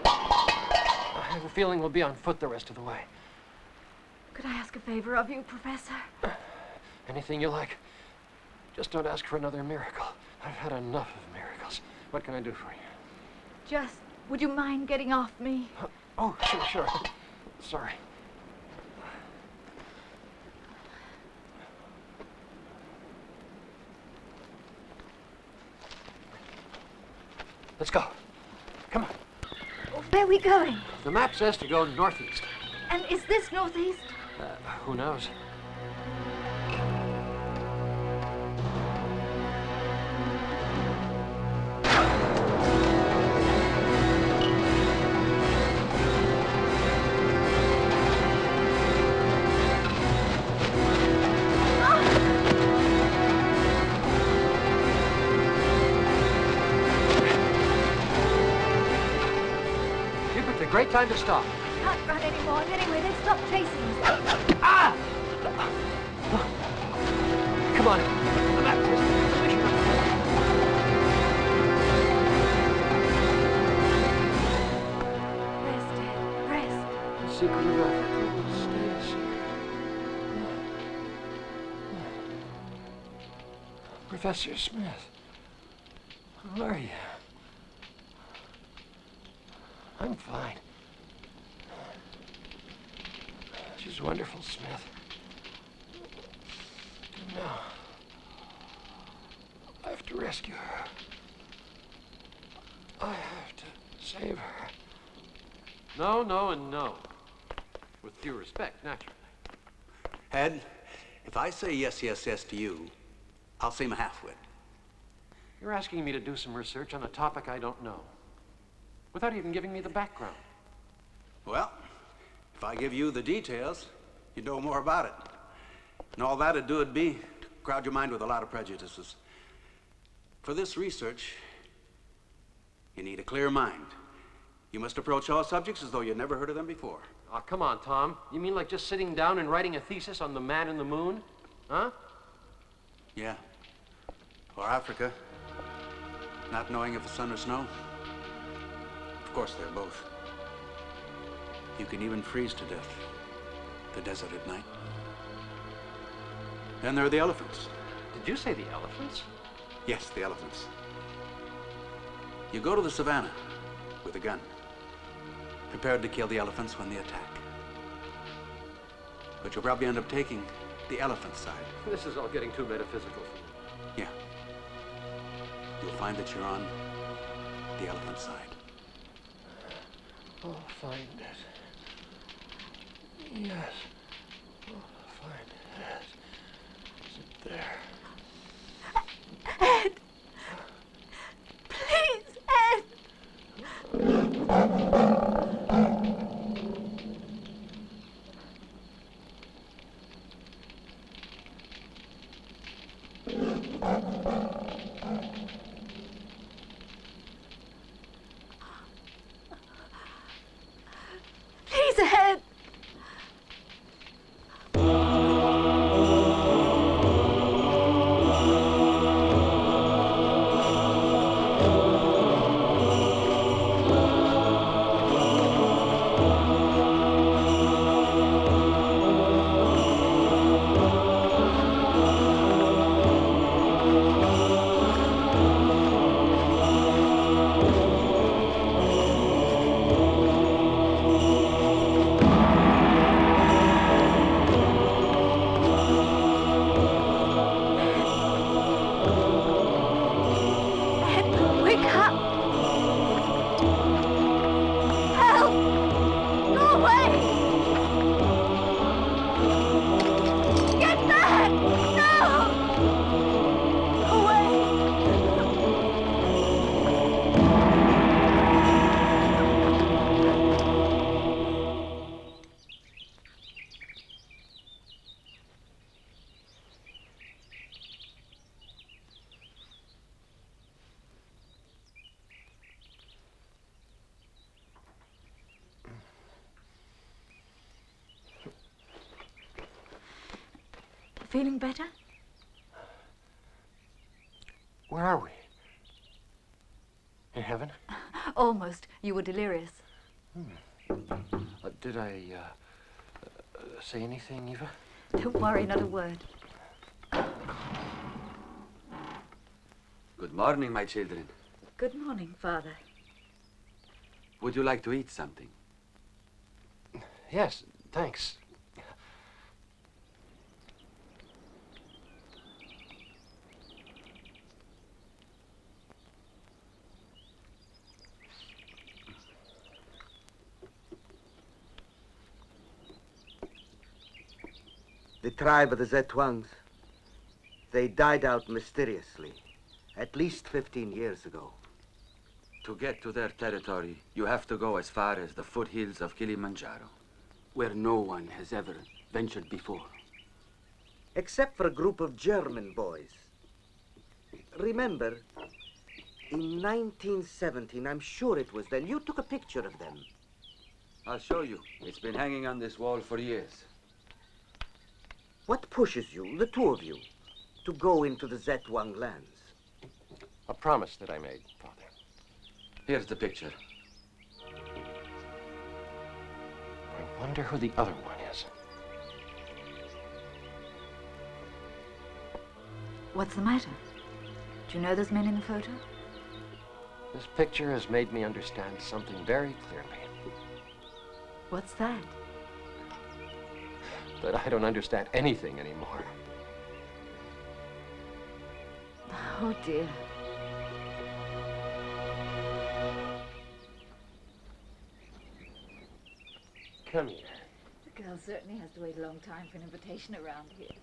I have a feeling we'll be on foot the rest of the way. Could I ask a favor of you, Professor? Anything you like. Just don't ask for another miracle. I've had enough of miracles. What can I do for you? Just, would you mind getting off me? Oh, sure. Sorry. Let's go. Come on. Where are we going? The map says to go northeast. And is this northeast? Who knows? Great time to stop. Can't run anymore. And anyway, they stopped chasing us. Ah! Come on. The map says Rest. The secret of Africa will stay a secret. Professor Smith, how are you? I'm fine. She's wonderful, Smith. No. I have to rescue her. I have to save her. No, and no. With due respect, naturally. Head, if I say yes to you, I'll seem a half-wit. You're asking me to do some research on a topic I don't know, without even giving me the background. Well, if I give you the details, you'd know more about it. And all that'd do would be to crowd your mind with a lot of prejudices. For this research, you need a clear mind. You must approach all subjects as though you'd never heard of them before. Oh, come on, Tom. You mean like just sitting down and writing a thesis on the man in the moon? Huh? Yeah. Or Africa. Not knowing if it's sun or snow. Of course, they're both. You can even freeze to death. The desert at night. Then there are the elephants. Did you say the elephants? Yes, the elephants. You go to the savannah with a gun, prepared to kill the elephants when they attack. But you'll probably end up taking the elephant side. This is all getting too metaphysical for me. Yeah. You'll find that you're on the elephant side. I'll find it. Yes. I'll find it. Is it there? Ed! Please, Ed! Please, Ed! Feeling better? Where are we? In heaven? Almost. You were delirious. Did I say anything, Eva? Don't worry, not a word. Good morning, my children. Good morning, Father. Would you like to eat something? Yes, thanks. The tribe of the Zetwangs, they died out mysteriously, at least 15 years ago. To get to their territory, you have to go as far as the foothills of Kilimanjaro, where no one has ever ventured before. Except for a group of German boys. Remember, in 1917, I'm sure it was then, you took a picture of them. I'll show you. It's been hanging on this wall for years. What pushes you, the two of you, to go into the Zetwang lands? A promise that I made, Father. Here's the picture. I wonder who the other one is. What's the matter? Do you know those men in the photo? This picture has made me understand something very clearly. What's that? That I don't understand anything anymore. Oh, dear. Come here. The girl certainly has to wait a long time for an invitation around here.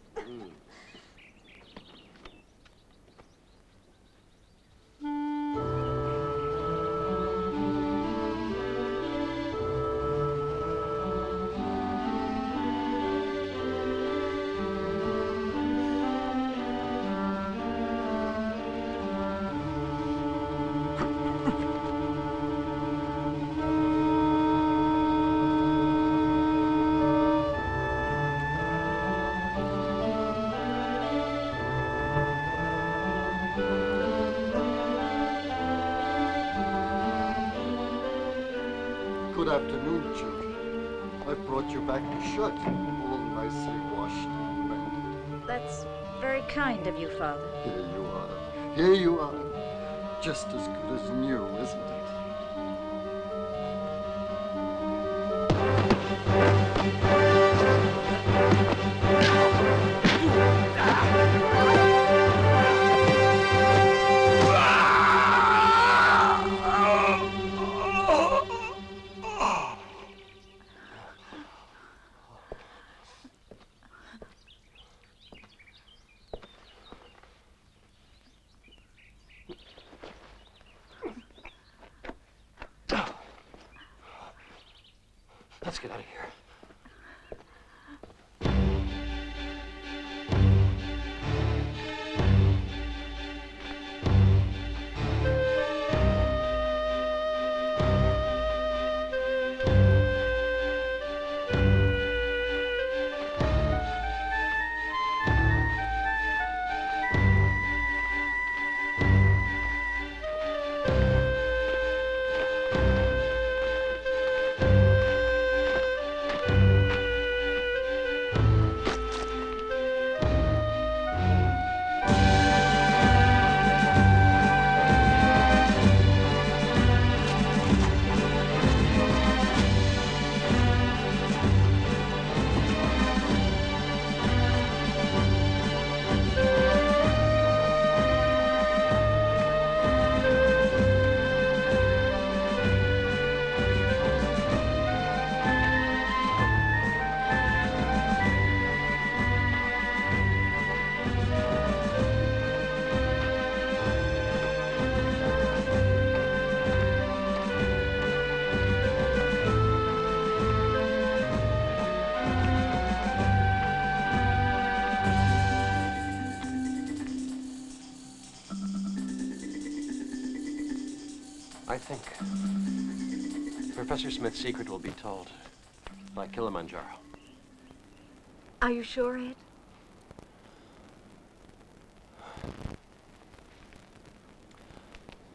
Good afternoon, children. I've brought you back to shut, all nicely washed and mended. That's very kind of you, Father. Here you are. Here you are. Just as good as new, isn't it? Let's get out of here. I think Professor Smith's secret will be told, like Kilimanjaro. Are you sure, Ed?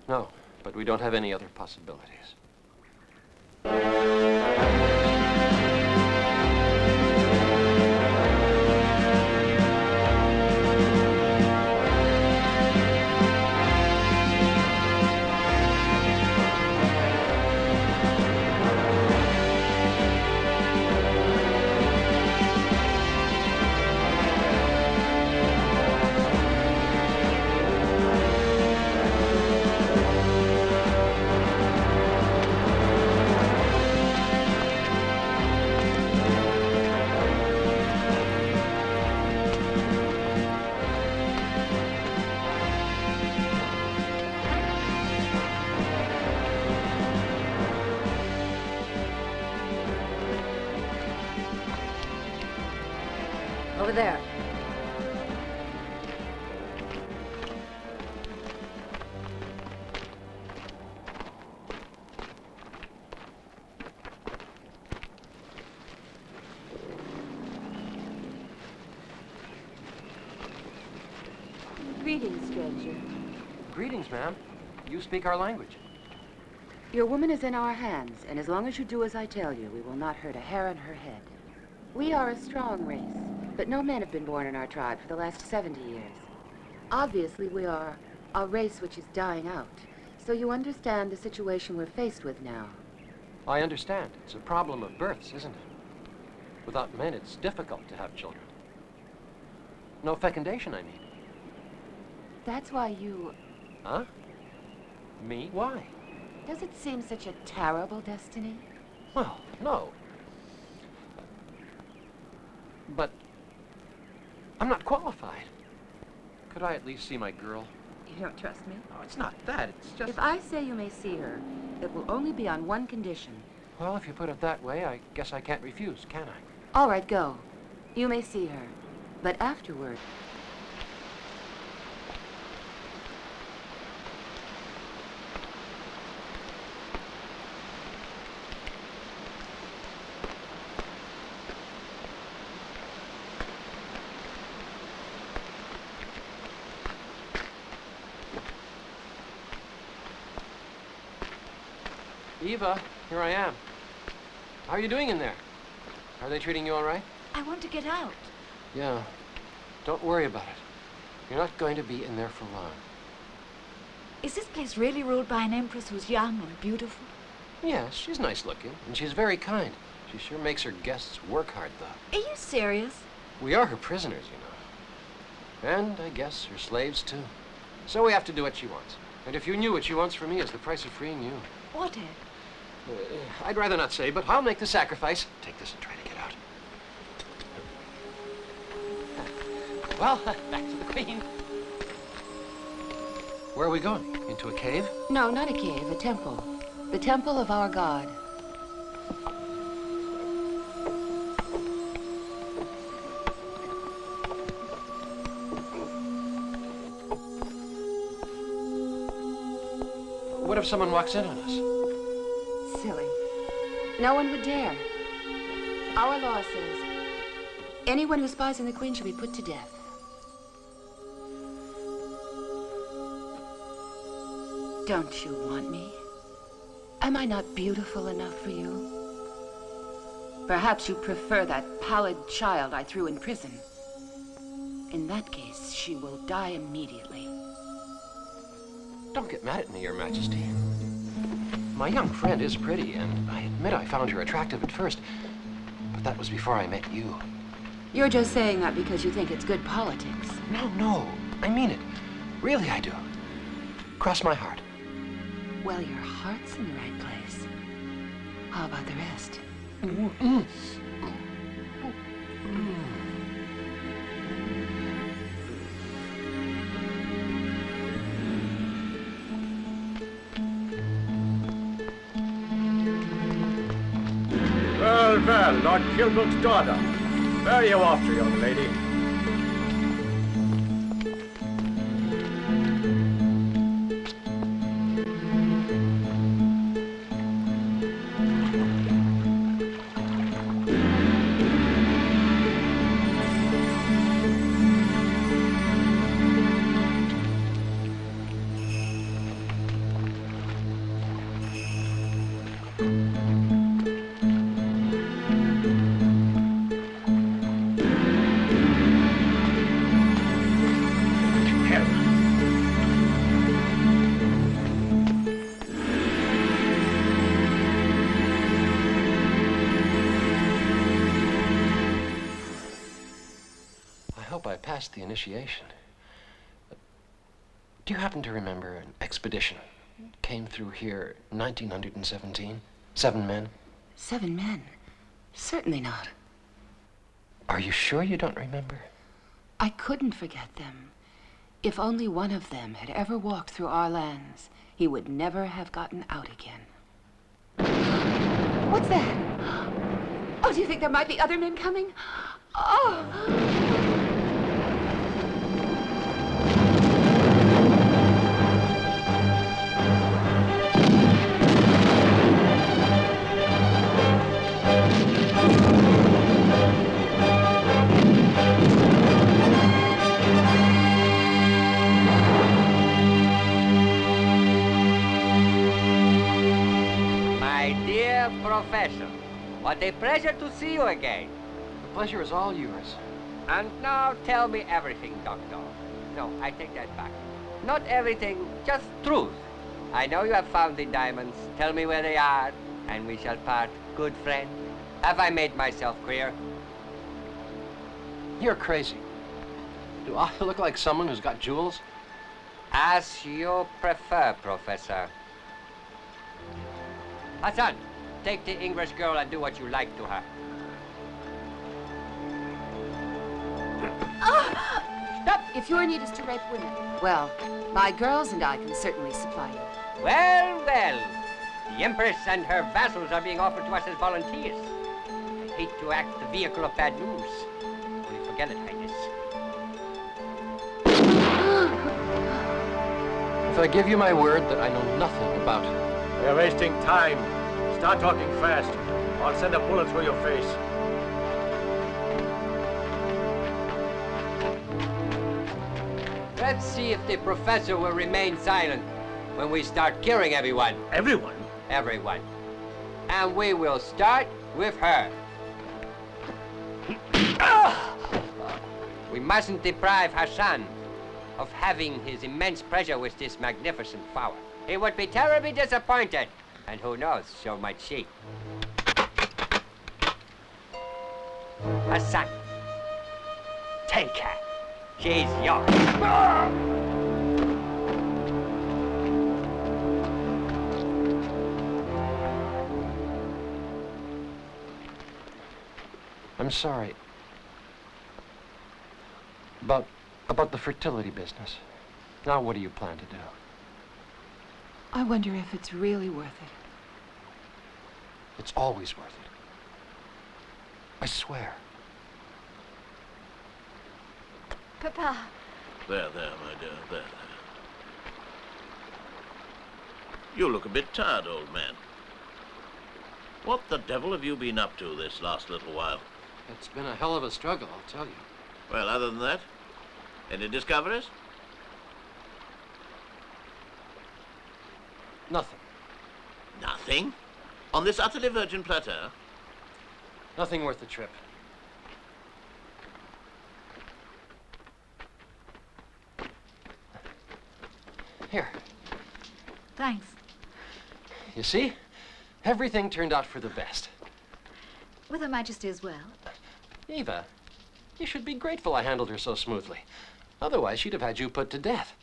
No, but we don't have any other possibilities. Over there. Greetings, stranger. Greetings, ma'am. You speak our language. Your woman is in our hands, and as long as you do as I tell you, we will not hurt a hair on her head. We are a strong race, but no men have been born in our tribe for the last 70 years. Obviously, we are a race which is dying out, so you understand the situation we're faced with now. I understand. It's a problem of births, isn't it? Without men, it's difficult to have children. No fecundation, I mean. That's why you... Huh? Me? Why? Does it seem such a terrible destiny? Well, no. But I'm not qualified. Could I at least see my girl? You don't trust me? No, it's not that. It's just... If I say you may see her, it will only be on one condition. Well, if you put it that way, I guess I can't refuse, can I? All right, go. You may see her. But afterward... Eva, here I am. How are you doing in there? Are they treating you all right? I want to get out. Yeah. Don't worry about it. You're not going to be in there for long. Is this place really ruled by an empress who's young and beautiful? Yes, she's nice looking, and she's very kind. She sure makes her guests work hard, though. Are you serious? We are her prisoners, you know. And I guess her slaves, too. So we have to do what she wants. And if you knew what she wants from me as the price of freeing you... What, Ed? I'd rather not say, but I'll make the sacrifice. Take this and try to get out. Well, back to the Queen. Where are we going? Into a cave? No, not a cave, a temple. The temple of our god. What if someone walks in on us? Silly. No one would dare. Our law says anyone who spies on the Queen shall be put to death. Don't you want me? Am I not beautiful enough for you? Perhaps you prefer that pallid child I threw in prison. In that case, she will die immediately. Don't get mad at me, Your Majesty. My young friend is pretty, and I admit I found her attractive at first, but that was before I met you. You're just saying that because you think it's good politics. No, I mean it. Really, I do. Cross my heart. Well, your heart's in the right place. How about the rest? Well, Lord Kilbrook's daughter. Where are you off to, young lady? hope I passed the initiation. Do you happen to remember an expedition came through here 1917? 7 men? 7 men? Certainly not. Are you sure you don't remember? I couldn't forget them. If only one of them had ever walked through our lands, he would never have gotten out again. What's that? Oh, do you think there might be other men coming? Oh! Professor, what a pleasure to see you again. The pleasure is all yours. And now tell me everything, Doctor. No, I take that back. Not everything, just truth. I know you have found the diamonds. Tell me where they are, and we shall part good friends. Have I made myself clear? You're crazy. Do I look like someone who's got jewels? As you prefer, Professor. Hassan, take the English girl and do what you like to her. Stop! If your need is to rape women, well, my girls and I can certainly supply you. Well, well. The Empress and her vassals are being offered to us as volunteers. I hate to act the vehicle of bad news. Only forget it, Highness. If I give you my word that I know nothing about it. We're wasting time. Start talking fast. I'll send a bullet through your face. Let's see if the professor will remain silent when we start killing everyone. Everyone? Everyone. And we will start with her. We mustn't deprive Hassan of having his immense pleasure with this magnificent flower. He would be terribly disappointed. And who knows, so might she. Hassan, take her. She's yours. I'm sorry. About the fertility business. Now what do you plan to do? I wonder if it's really worth it. It's always worth it. I swear. Papa. There, my dear, there. You look a bit tired, old man. What the devil have you been up to this last little while? It's been a hell of a struggle, I'll tell you. Well, other than that, any discoveries? Nothing. Nothing? On this utterly virgin plateau? Nothing worth the trip. Here. Thanks. You see? Everything turned out for the best. With Her Majesty as well. Eva, you should be grateful I handled her so smoothly. Otherwise, she'd have had you put to death.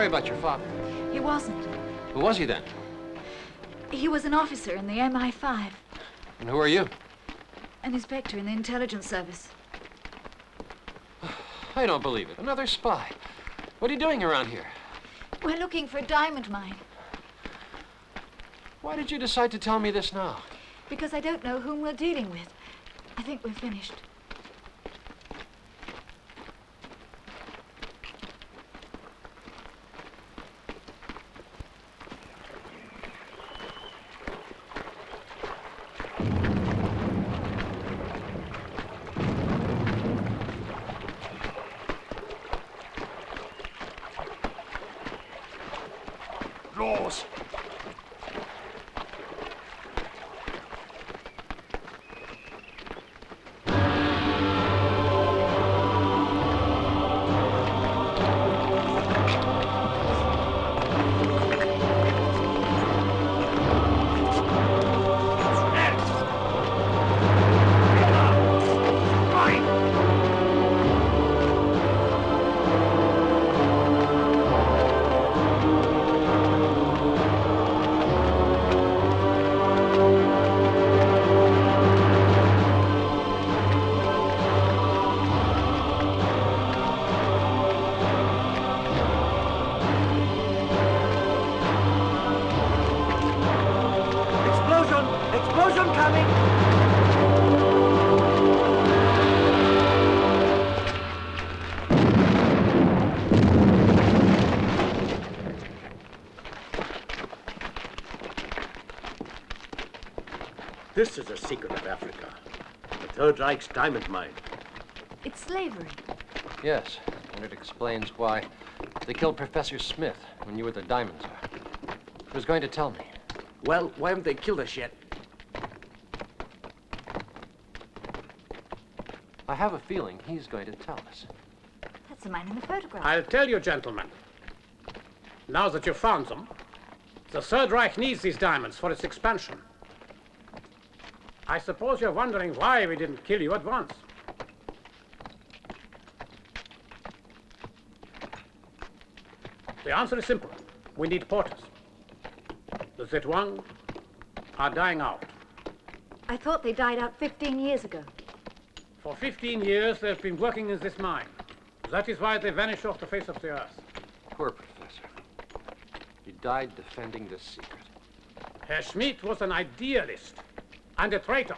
sorry about your father. He wasn't. Who was he then? He was an officer in the MI5. And who are you? An inspector in the intelligence service. I don't believe it. Another spy. What are you doing around here? We're looking for a diamond mine. Why did you decide to tell me this now? Because I don't know whom we're dealing with. I think we're finished. Los! This is a secret of Africa. The Third Reich's diamond mine. It's slavery. Yes, and it explains why they killed Professor Smith when you were the diamond czar. He was going to tell me. Well, why haven't they killed us yet? I have a feeling he's going to tell us. That's the man in the photograph. I'll tell you, gentlemen. Now that you've found them, the Third Reich needs these diamonds for its expansion. I suppose you're wondering why we didn't kill you at once. The answer is simple. We need porters. The Zedwang are dying out. I thought they died out 15 years ago. For 15 years, they've been working in this mine. That is why they vanished off the face of the earth. Poor professor. He died defending this secret. Herr Schmidt was an idealist and a traitor.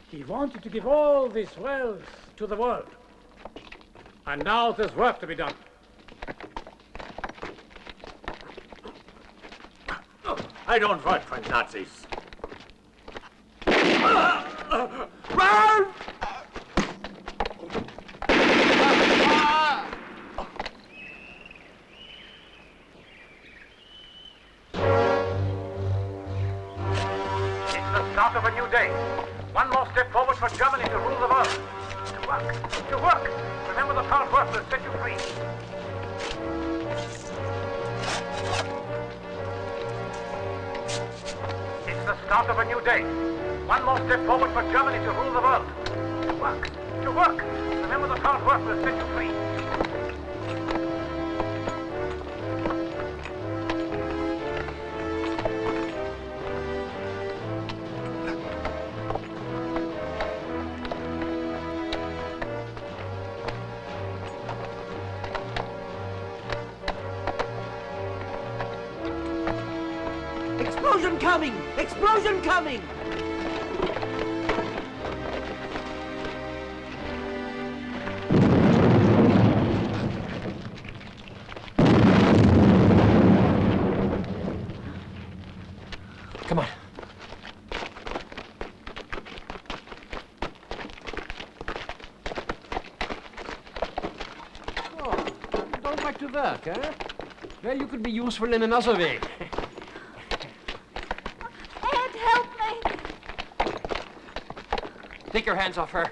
He wanted to give all this wealth to the world. And now there's work to be done. I don't vote for Nazis. Run! It's the start of a new day. One more step forward for Germany to rule the world. To work. To work. Remember the hard work will set you free. It's the start of a new day. One more step forward for Germany to rule the world. To work. To work. Remember the hard work will set you free. Explosion coming! Explosion coming! Come on. Oh, don't like to work, eh? Well, you could be useful in another way. Ed, help me! Take your hands off her.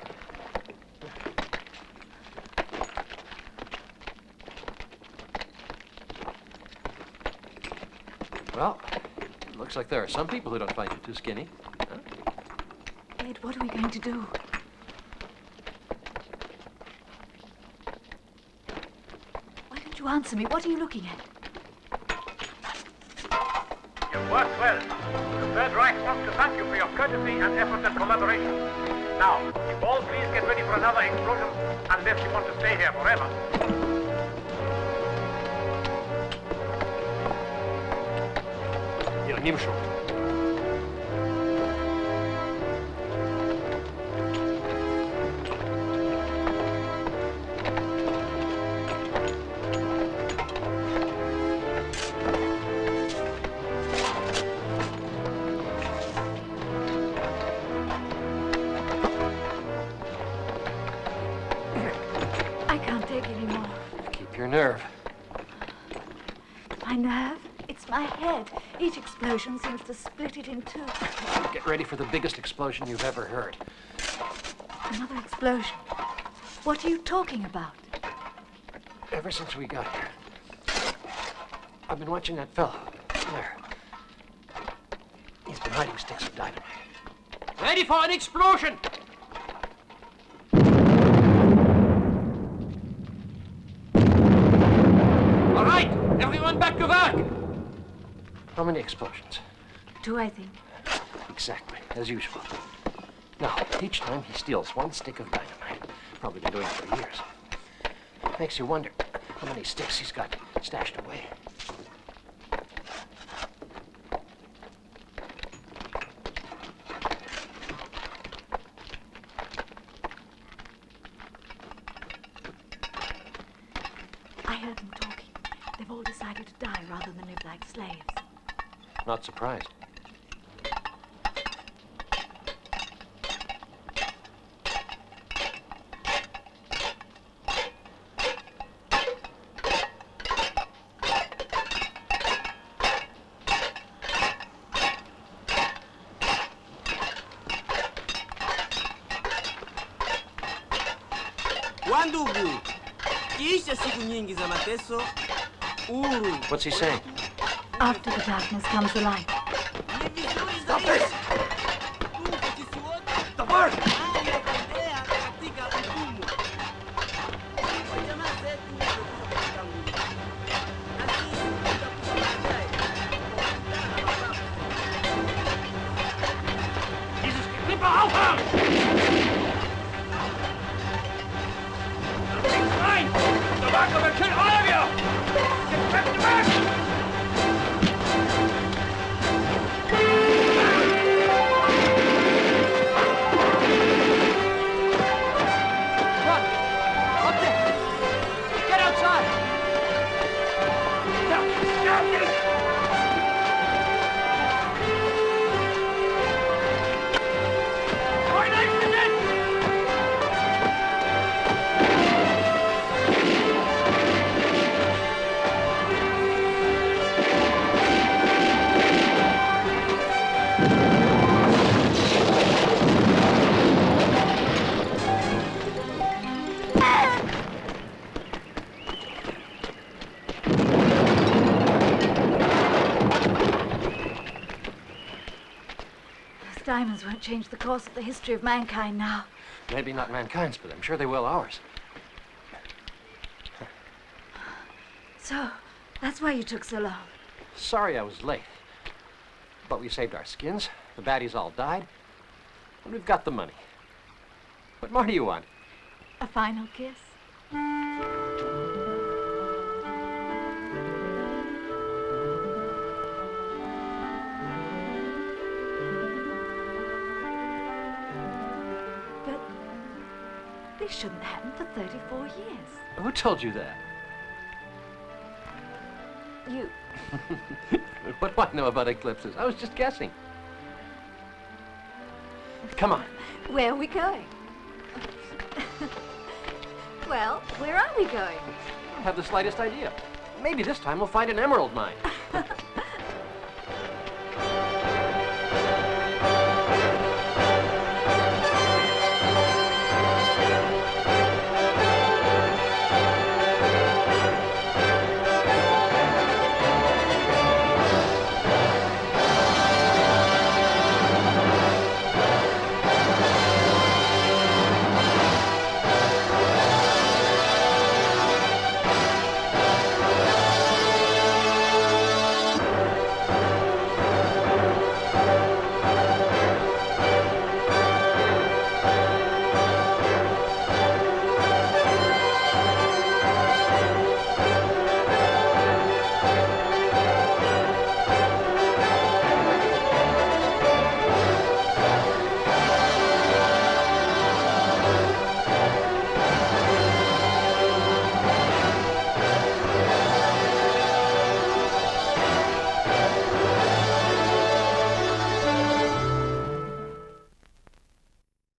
Well, it looks like there are some people who don't find you too skinny. Huh? Ed, what are we going to do? Why don't to answer me. What are you looking at? You've worked well. The Third Reich wants to thank you for your courtesy and effort and collaboration. Now, you all please get ready for another explosion, unless you want to stay here forever. Nimsho. I can't take any more. Keep your nerve. My nerve? It's my head. Each explosion seems to split it in two. Get ready for the biggest explosion you've ever heard. Another explosion? What are you talking about? Ever since we got here, I've been watching that fellow. There. He's been hiding sticks of dynamite. Ready for an explosion! All right, everyone back to work! How many explosions? 2, I think. Exactly, as usual. Now, each time he steals one stick of dynamite. Probably been doing it for years. Makes you wonder how many sticks he's got stashed away. I heard them talking. They've all decided to die rather than live like slaves. Not surprised. What's he saying? After the darkness comes the light. Stop this! The bird! Dieses Klippe aufhören! Links rein! The Wagner will kill all of you! Get back to back! Diamonds won't change the course of the history of mankind now. Maybe not mankind's, but I'm sure they will ours. So, that's why you took so long. Sorry I was late. But we saved our skins, the baddies all died, and we've got the money. What more do you want? A final kiss? But this shouldn't happen for 34 years. Who told you that? You. What do I know about eclipses? I was just guessing. Come on. Where are we going? Well, where are we going? I don't have the slightest idea. Maybe this time we'll find an emerald mine.